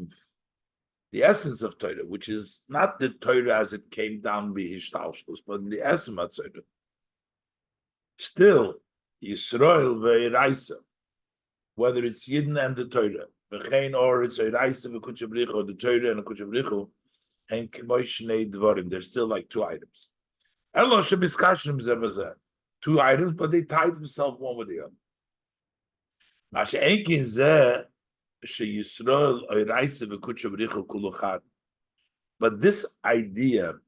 the essence of Torah, which is not the Torah as it came down b'hishtalshlus, but in the essence of Torah. Still, Yisrael ve'iraisa, whether it's Yidden and the Torah, v'chein or it's Eiraisa v'kuchabrichu, or the Torah and the kuchabrichu, and k'moy shnei dvarim. They're still like two items. Elo shebiskashrim zeh, two items, but they tied themselves one with the other. Masha'enkin zeh sheyisrael Eiraisa v'kuchabrichu kuluchad. But this idea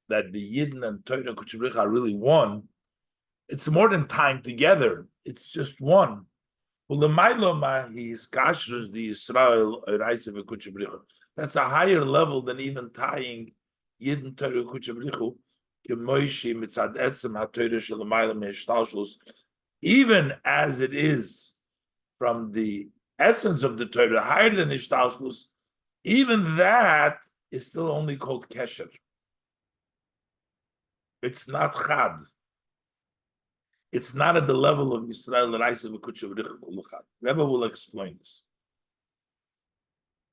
that the Yidden and Torah and kuchabrichu are really one, it's more than tying together. It's just one. That's a higher level than even tying Yidden Torah Kuchabrichu, even as it is from the essence of the Torah, higher than Ishtalshlus, even that is still only called Kesher. It's not Chad. It's not at the level of Yisrael Raisa v'Kuchabrichu Kuluchad. Rebbe will explain this.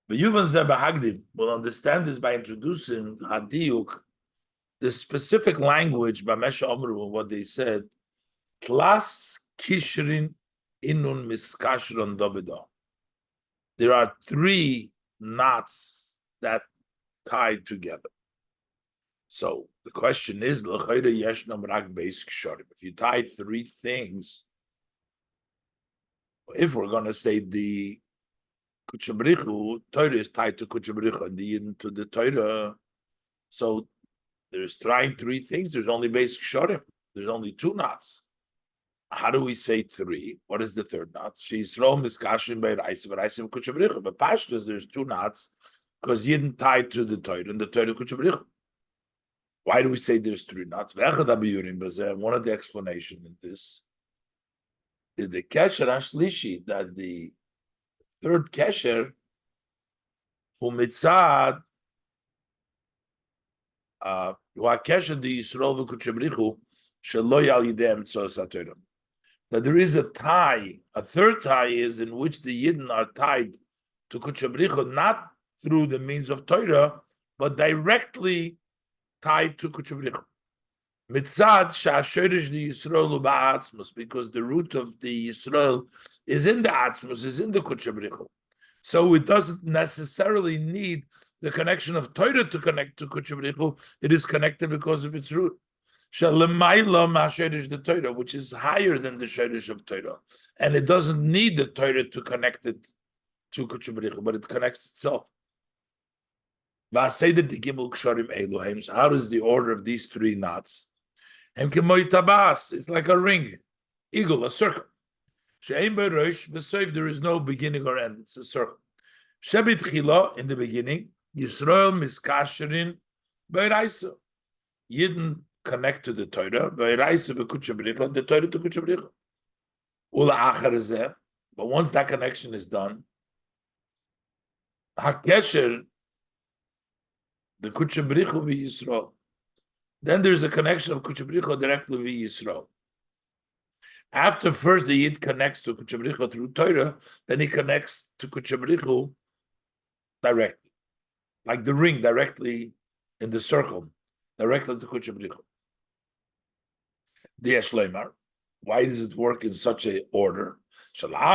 The Yuvan Zeba Hagdim will understand this by introducing Hadiyuk, the specific language by Mesha Omru, what they said, Klas Kishrin Inun Miskashron Dobido. There are three knots that tied together. So the question is, if you tie three things, if we're going to say the Kuchabrichu, Torah is tied to Kuchabrichu and the Yidden to the Torah, so there's trying three things, there's only basic Shorim, there's only two knots. How do we say three? What is the third knot? She's Rom Miskashim by Raisa, Kuchabrichu. But Pashtus, there's two knots because Yidden tied to the Torah and the Torah Kuchabrichu. Why do we say there's three knots? One of the explanations in this is the Kesher Ashlishi, that the third Kesher, Humitzad, Kesher the Yisrael v'Kuchabrichu, Shelo Yal Yidem Tzos HaTorah. That there is a tie, a third tie is in which the Yidden are tied to Kuchabrichu, not through the means of Torah, but directly tied to Kuchabrichu. Mitzad sha'ashorish the Yisrael ba'atzmus, because the root of the Yisrael is in the atzmus, is in the Kuchabrichu. So it doesn't necessarily need the connection of Torah to connect to Kuchabrichu. It is connected because of its root. Sha'lemayla ma'ashorish the Torah, which is higher than the shorish of Torah, and it doesn't need the Torah to connect it to Kuchabrichu, but it connects itself. How is the order of these three knots? It's like a ring, eagle, a circle. There is no beginning or end. It's a circle. In the beginning, Yisrael miskasherin b'iraisa. Yidden connect to the Torah, b'iraisa v'kuchabricha, the Torah to kuchabricha. But once that connection is done, hakesher, the Kuchabrichu v'Yisrael. Then there's a connection of Kuchabrichu directly v'Yisrael. After first the Yid connects to Kuchabrichu through Torah, then he connects to Kuchabrichu directly, like the ring directly in the circle, directly to Kuchabrichu. The Shleimar. Why does it work in such an order? After the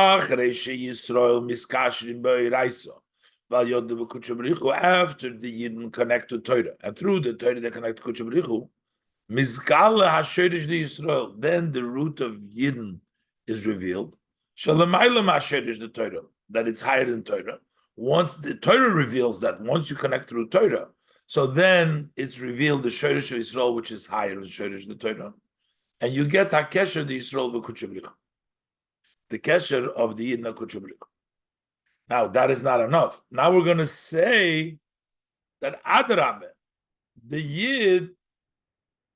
Yidden connect to Torah, and through the Torah they connect to Kuchabrichu, then the root of Yidden is revealed. The Torah, that it's higher than Torah. Once the Torah reveals that, once you connect through Torah, So then it's revealed the Shoresh of Yisrael, which is higher than Shoresh the Torah. And you get HaKesher the Yisrael v'Kutshabricha. The Kesher of the Yidna Kutshabricha. Now, that is not enough. Now we're going to say that Adrabeh, the Yid,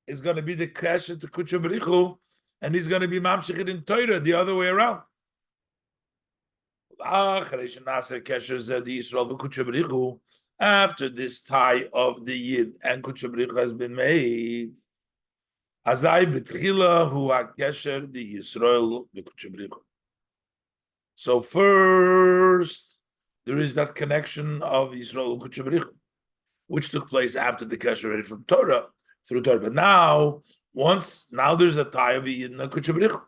is going to be the Kesher to Kutshabricha, and he's going to be Mamshechid in Torah, the other way around. After this tie of the Yid and Kutshabricha has been made, Azai betchila hu hakesher the Yisrael b'Kutshabricha. So first, there is that connection of Yisrael and Kutshabricha, which took place after the kesher from Torah, through Torah. But now, there's a tie of Yid and Kutshabricha.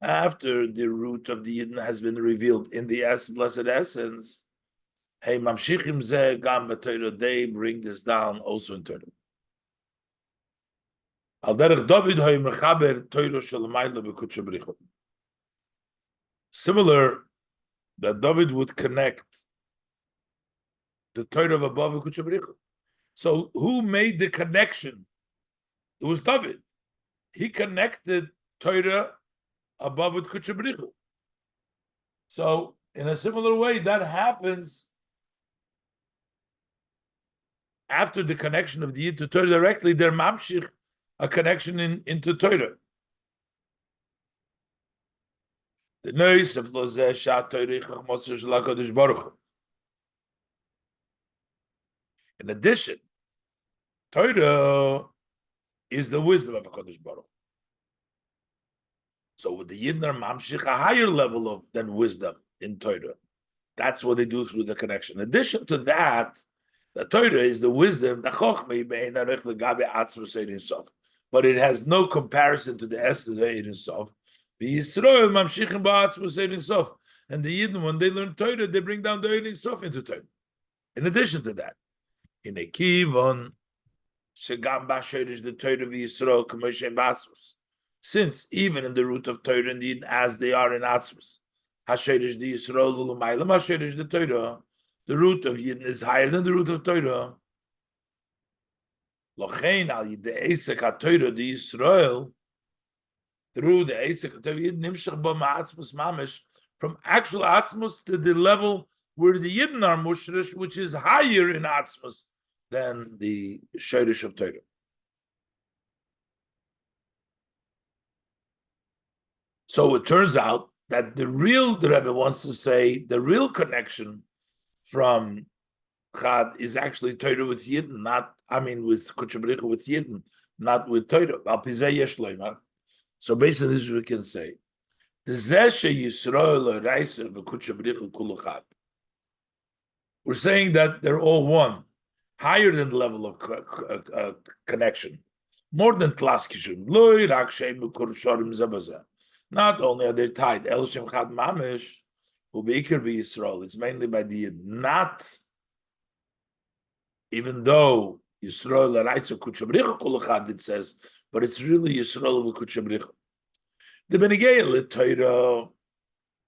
After the root of the Yidden has been revealed in the blessed essence, they bring this down also in Torah. Similar, that David would connect the Torah of above and Kutshabricha. So who made the connection? It was David. He connected Torah above with Kutshabricha. So in a similar way, that happens after the connection of the Yid to Torah directly. They're mamshich a connection into Torah. The noise of Lozeh Shat Torah Chachmos Shel HaKadosh Baruch Hu. In addition, Torah is the wisdom of HaKadosh Baruch Hu. So with the Yidden are mamshich a higher level than wisdom in Torah. That's what they do through the connection. In addition to that, the Torah is the wisdom, the chokhmah bein arech legabe atzmos ein sof. But it has no comparison to the essence of ein sof. The Yisrael mamshichim ba'atzmos ein sof. And the Yidden, when they learn Torah, they bring down the ein sof into Torah. In addition to that, in a kivon shegam ba'sherish the Torah of Yisrael k'moshem ba'atzmos. Since even in the root of Torah and Yidden, as they are in atzmos, hasherish the Yisrael l'maylam hasherish the Torah. The root of Yidden is higher than the root of Torah. Lochein al yidei esek ha-Torah the Yisrael, through the esek ha-Torah Yidden nimshach ba ma'atzmos mamish, from actual atzmos to the level where the Yidden are mushrish, which is higher in atzmos than the shirish of Torah. So it turns out that the Rebbe wants to say, the real connection from Chad is actually Torah with Yidden, with Kutshabricha with Yidden, not with Torah. So basically, this we can say. We're saying that they're all one, higher than the level of connection, more than Tlas Kishum. Not only are they tied, El Shem Chad Mamish, it's mainly by the Yid, not even though Yisrael Araisa Kutshabricha Kulachad it says, but it's really Yisrael Kutshabricha. The Benegei Torah,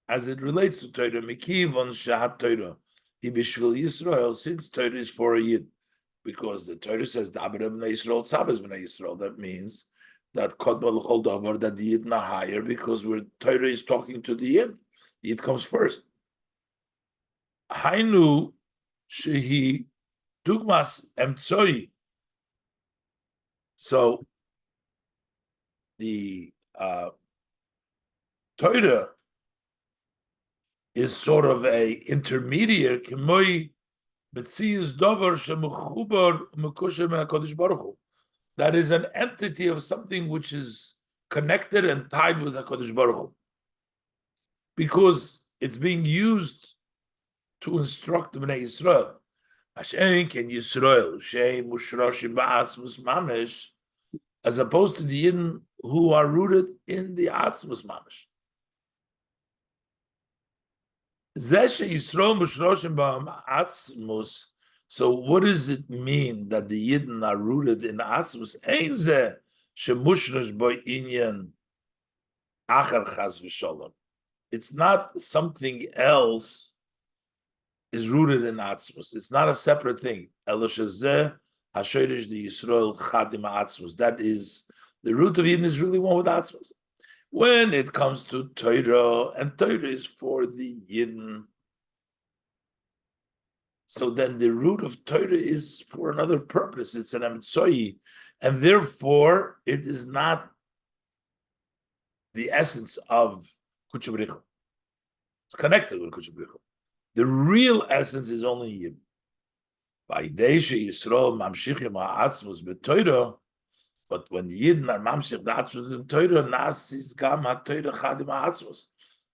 as it relates to Torah, Mikivon Shahat Torah, He Bishvil Yisrael, since Torah is for a Yid, because the Torah says Daber Bnei Yisrael Tzabes Bnei Yisrael. That means that Kodma L'chol Davar, that the Yid are higher, because where Torah is talking to the Yid, it comes first. Hainu shehi dugmas emtsoi. So the Torah is sort of a intermediate. K'moi metzius davar shemechubar mekosher min HaKadosh Baruch Hu. That is an entity of something which is connected and tied with HaKadosh Baruch Hu, because it's being used to instruct the Bnei Yisrael. Hashem ken Yisrael, Shem Mushrashim Ba'atzmus Mamish, as opposed to the Yidden who are rooted in the Atzmus Mamish. Zeshe Yisrael Mushrashim Ba'atzmus. So what does it mean that the Yidden are rooted in Atzmus? Ein zeh shemushrash bo inyan achar chas v'sholom. it's not something else is rooted in Atzmus. It's not a separate thing. That is, the root of Yidden is really one with Atzmus. When it comes to Torah, and Torah is for the Yidden, so then the root of Torah is for another purpose. It's an Amtsoi, and therefore it is not the essence of Kuchabrichu. It's connected with Kuchabrichu. The real essence is only Yidden. But when the Yidden are mamshich the atzmus in Torah, nasis gam ha-Torah chadim ha-atzmus.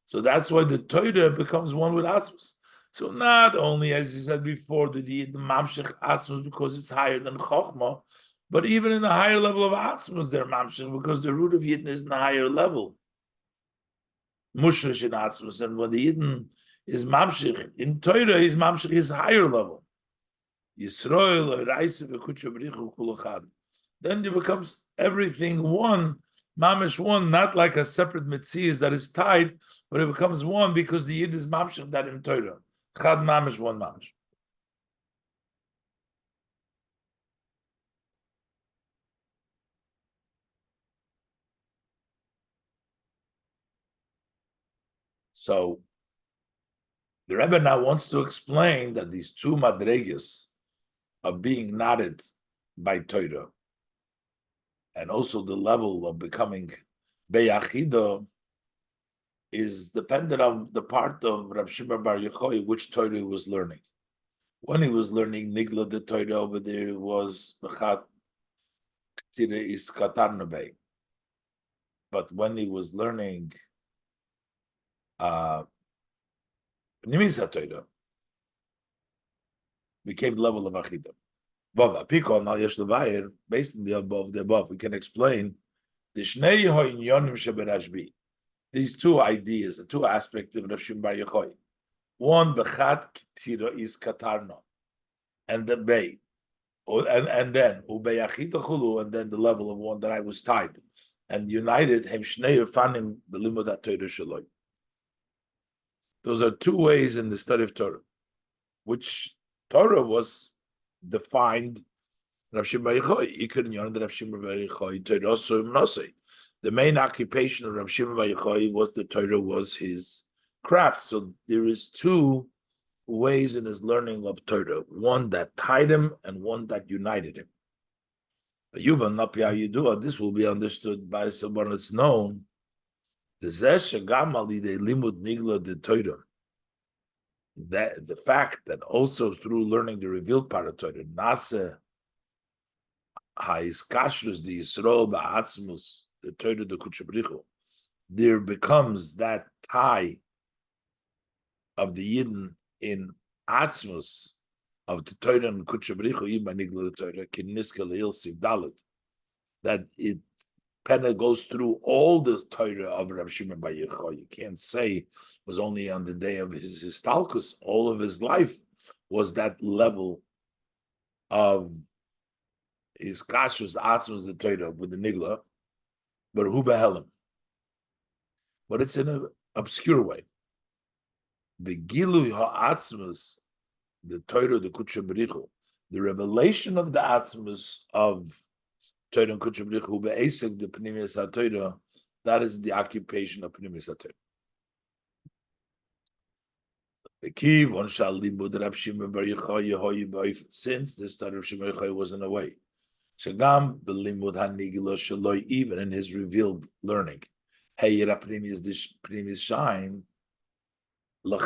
So that's why the Torah becomes one with atzmus. So not only, as you said before, the Yidden mamshich atzmus because it's higher than chokhmah, but even in the higher level of atzmus, they're mamshich because the root of Yidden is in the higher level. Mushrish in atzmus, and when the Yidden is mamshich in Torah, he's mamshich his higher level. Yisrael Raisa v'Kuchabrichu kulachad. Then it becomes everything one, mamish one, not like a separate mitzias that is tied, but it becomes one because the Yid is mamshich that in Torah. Chad mamish, one mamish. So the Rebbe now wants to explain that these two madregas of being knotted by Torah, and also the level of becoming Beyachida, is dependent on the part of Rav Shimon Bar Yochai, which Torah he was learning. When he was learning Nigla the Torah over there was Bechat Tire is Katarnabei. But when he was learning Pnimis Torah, became level of Achida. But Pikol Nal Yesh Levayer, based on the above, we can explain the Shnei Hoinyonim Sheberashbi. These two ideas, the two aspects of Rav Shimon Bar Yochai. One Bechat Tira is Katarna, and the Bay. And then Ubeyachita and then the level of one that I was tied and united him shnei fanim b'limud Torah shaloi. Those are two ways in the study of Torah, which Torah was defined. Rav Shimon Bar Yochai, Rav Shimon Bar Yochai, Torah so Mnosei. The main occupation of Rav Shimon Bar Yochai was the Torah was his craft. So there is two ways in his learning of Torah, one that tied him and one that united him. This will be understood by someone that's known. That the fact that also through learning the revealed part of Torah, Nase Haiskashrus the Yisrael Ba'atzmus, the Torah the Kuchabrichu, there becomes that tie of the Yidden in Atzmus of the Torah and Kuchabrichu, Iba Nigla the Torah, Kiniska Leil Siv Dalet, that it Pena goes through all the Torah of Rav Shimon Bar Yochai. You can't say it was only on the day of his histalkus. All of his life was that level of his kashrus, atzmus, the Torah with the Nigla, but who behelim. But it's in an obscure way. The Gilui ha'atzmus, the Torah, the Kuchabrichu, the revelation of the atzmus of Torah and Kuchabrichu, be'esek the Pnimius HaTorah, that is the occupation of Pnimius HaTorah. Since the study of Shimon Bar Yochai wasn't away, even in his revealed learning, this Pnimius shine. So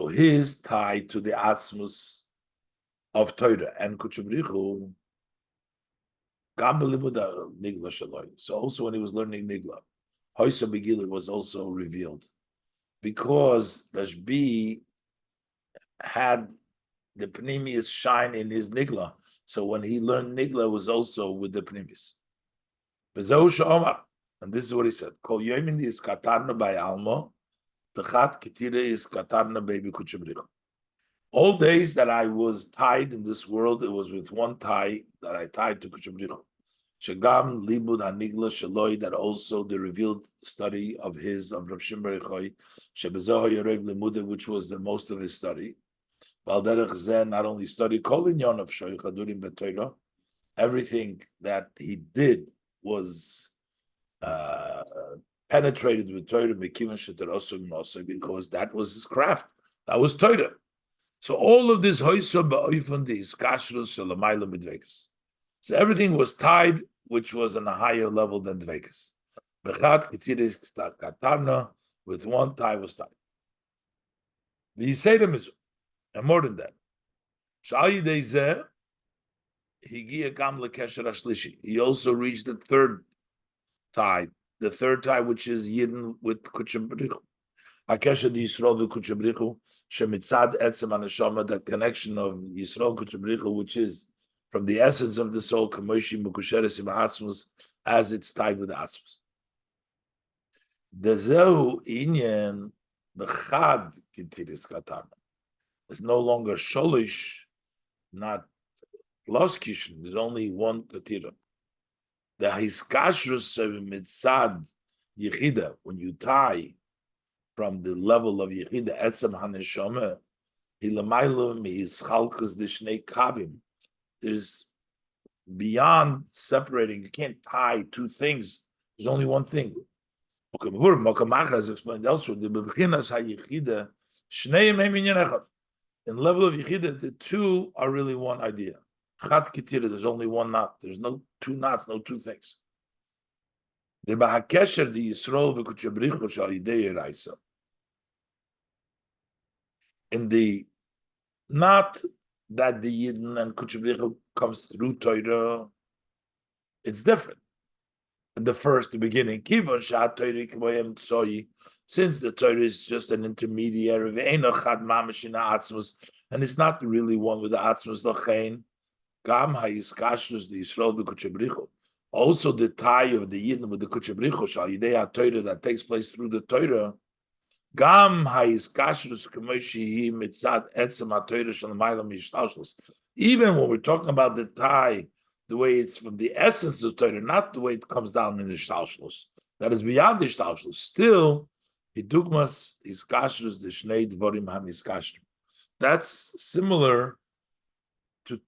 his tie to the atzmus of Torah and Kuchabrichu, so also when he was learning Nigla, Hoysa Begila was also revealed because Rashbi had the Pnimius shine in his Nigla. So when he learned Nigla, it was also with the Pnimius. And this is what he said: Kol yomin is katarna by almo, tachat ketira is katarna baby Kuchabrichu. All days that I was tied in this world, it was with one tie that I tied to Kuchabrichu. Shagam limud hanigla shaloi, that also the revealed study of Rav Shimon bar Yochai, shebezoh yorev limudah, which was the most of his study. Valderech zeh, not only study kol inyon of shoy chadurim b'Torah, everything that he did was penetrated with Torah, because that was his craft. That was Torah. So all of this hoysam ba'oifon is kashrus shalamayla midvekas. So everything was tied, which was on a higher level than dvekas. Bechat kitiris katarna, with one tie was tied. The Yisayim is, and more than that. Shal yidei zeh, higia gam lekesher ashlishi. He also reached the third tie, which is Yidden with Kuchem Brichu. Hakesher di Yisrael with Kuchem Brichu, shemitzad etzem haneshama, that connection of Yisrael Kuchem Brichu, which is from the essence of the soul, kamoshi mukusheres im atzmus, as it's tied with the atzmus. Dezehu inyan bechad kintiris katana. It's no longer sholish, not plus kishin. There's only one katira. The hiskashrus mitzad yichida, when you tie from the level of yichida etzem haneshama, hilamaylum hischalkus the shnei kavim. There's beyond separating. You can't tie two things. There's only one thing. As explained elsewhere, the bebechinas hayichida shneim heim inyan echad. In the level of yichida, the two are really one idea. Chat kitira, there's only one knot. There's no two knots, no two things. The bahakesher the Yisrael v'kuchabrichu shal yidei raisa. In the knot that the Yidden and kuchabrichu comes through Torah, it's different. In the beginning, kivon shat Torah k'moyem tsoyi, since the Torah is just an intermediary, ve'eno chad mamash in ha'atzmus, and it's not really one with the atzmus l'chein. Gam ha'iskashrus the Yisrael v'kuchabrichu. Also, the tie of the Yidden with the kuchabrichu shal yidei ha'Torah that takes place through the Torah. Gam ha'iskashrus k'moshi mitzad etzem ha'Torah shal ma'ila mishtalshlus. Even when we're talking about the tie, the way it's from the essence of Torah, not the way it comes down in the shtalshlus. That is beyond the shtalshlus. Still, hidugmas iskashrus the shnei dvorim hamiskashrim. That's similar to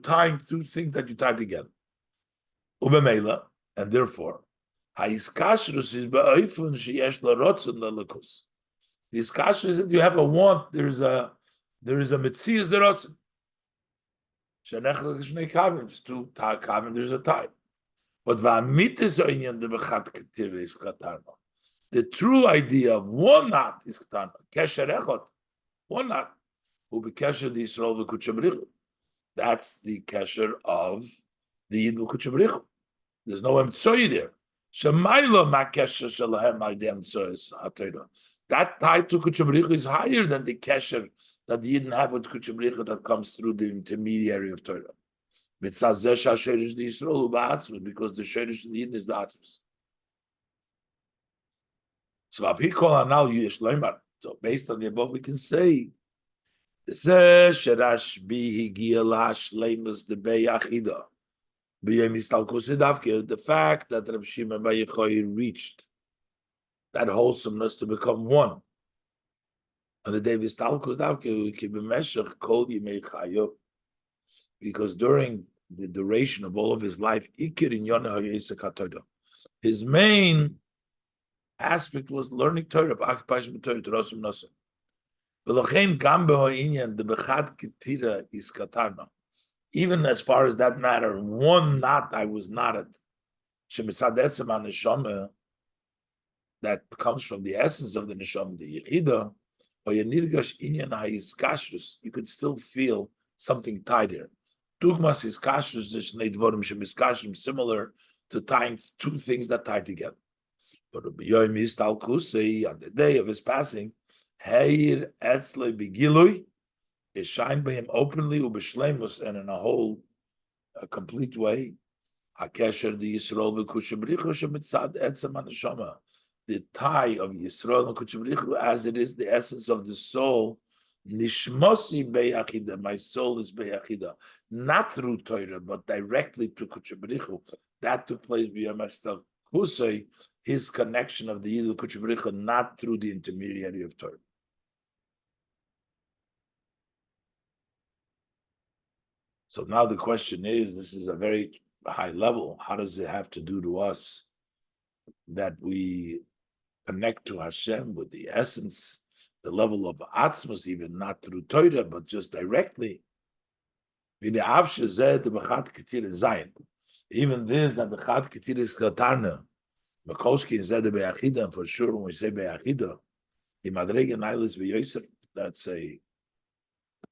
tying two things that you tie together. Ubemela, and therefore, ha'iskashrus is ba'oifun sheyesh larotzun lelikus. The iskashrus is that you have a want. There is a mitzias derotzun. It's two kavim, there's a tie. But the true idea of one knot is katana. Kesher echot, one knot. Who be kesher the Yisrael v'kuchabrichu. That's the kesher of the Yid v'kuchabrichu. There's no emtsoyi there. Shemaylo ma kesher shalahem ma'idem tsoyis ha'torah. That tie to kuchabrichu is higher than the kesher that the Yidden have with kuchabrichu that comes through the intermediary of Torah. Because the sherish of the Yidden is the atzmus. So based on the above, we can say the fact that Rabbi Shimon bar Yochai reached that wholesomeness to become one. On the day of Istalkus Davke, because during the duration of all of his life, his main aspect was learning Torah. Even as far as that matter, one knot I was knotted. That comes from the essence of the neshama, the yichida. You could still feel something tied here. Dugmas is kashrus is similar to tying two things that tie together. But on the day of his passing, it shined by him openly and in a complete way. The tie of Yisrael and Kuchabrichu, as it is the essence of the soul, Nishmosi beyachida, my soul is beyachida, not through Torah, but directly to Kuchabrichu. That took place b'yamesta kusay, his connection of the Yilu Kuchbricha, not through the intermediary of Torah. So now the question is, this is a very high level. How does it have to do to us that we connect to Hashem with the essence, the level of Atzmos, even not through Torah, but just directly? Even this, that Bechad Ketir is Katarna, Makolski is Zed Be'achida, and for sure when we say Be'achida, the Madrega Nailis Be'yosef, that's a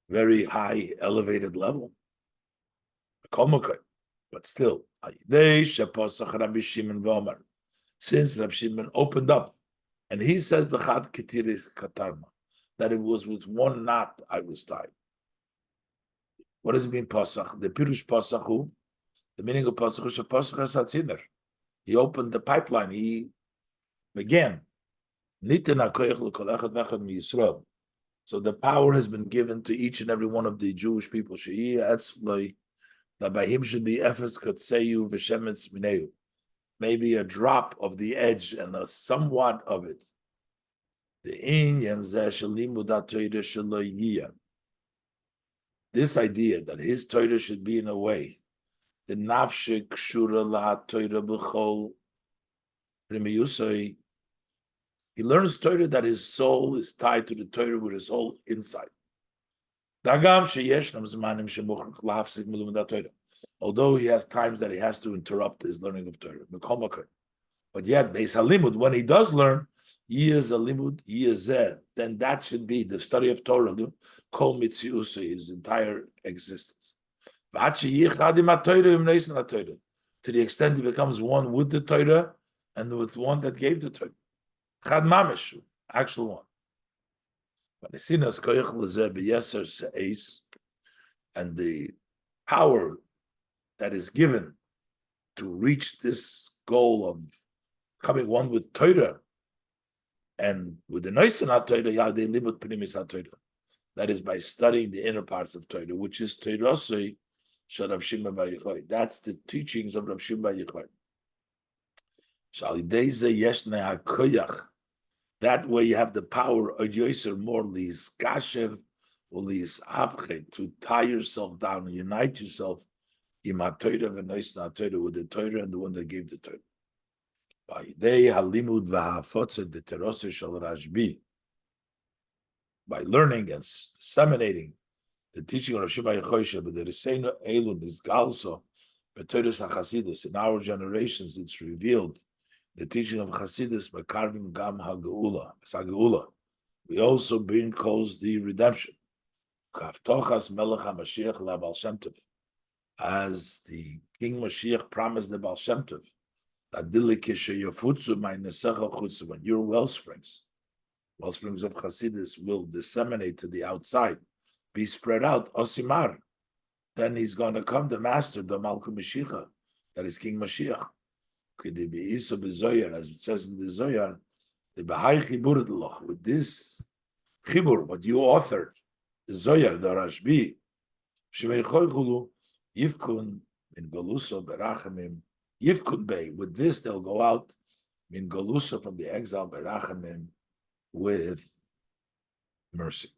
very high, elevated level. But still, since Rabbi Shimon opened up, and he said that it was with one knot I was tied. What does it mean, Pasach? The Pirush Pasachu, the meaning of Pasach is Pasach Hasatziner. He opened the pipeline. He began. So the power has been given to each and every one of the Jewish people. That by him should be Ephes Katseyu V'Shemetz Mineu. Maybe a drop of the edge and a somewhat of it. This idea that his Torah should be in a way, the Nafshe Kshura Lahat Torah B'Chol Primiyusai, he learns Torah that his soul is tied to the Torah with his whole inside. Although he has times that he has to interrupt his learning of Torah. But yet, Beis HaLimud, when he does learn, then that should be the study of Torah, Kol Mitziusa, his entire existence. To the extent he becomes one with the Torah and with one that gave the Torah. Chad Mamish, actual one. And the power that is given to reach this goal of becoming one with Torah and with the Noisan HaTorah, they limit Pnimis HaTorah. That is by studying the inner parts of Torah, which is Torah. That's the teachings of Rav Shimon Bar Yochai. That way you have the power of Yoser more kasher to tie yourself down and unite yourself with the Torah and the one that gave the Torah. By learning and disseminating the teaching of Rav Shimon Bar Yochai, but the Reseinu Elun is Galso, B'Torah HaChasidus. In our generations, it's revealed the teaching of Chasidus by carving Gam HaGeula. We also bring close the redemption. Kavtochas Melech HaMashiach La Baal Shem Tov, as the King Mashiach promised the Baal Shem Tov, when your wellsprings of Chasidus will disseminate to the outside, be spread out, Osimar, then he's going to come the master, the Malka Mashiach, that is King Mashiach. As it says in the Zoyar, the Bahai Chibur with this Chibur, what you authored, the Zoyar, the Rashbi, Yivkun min Goluso Berachamim, Yivkun Bey. With this, they'll go out min Goluso from the exile Berachamim with mercy.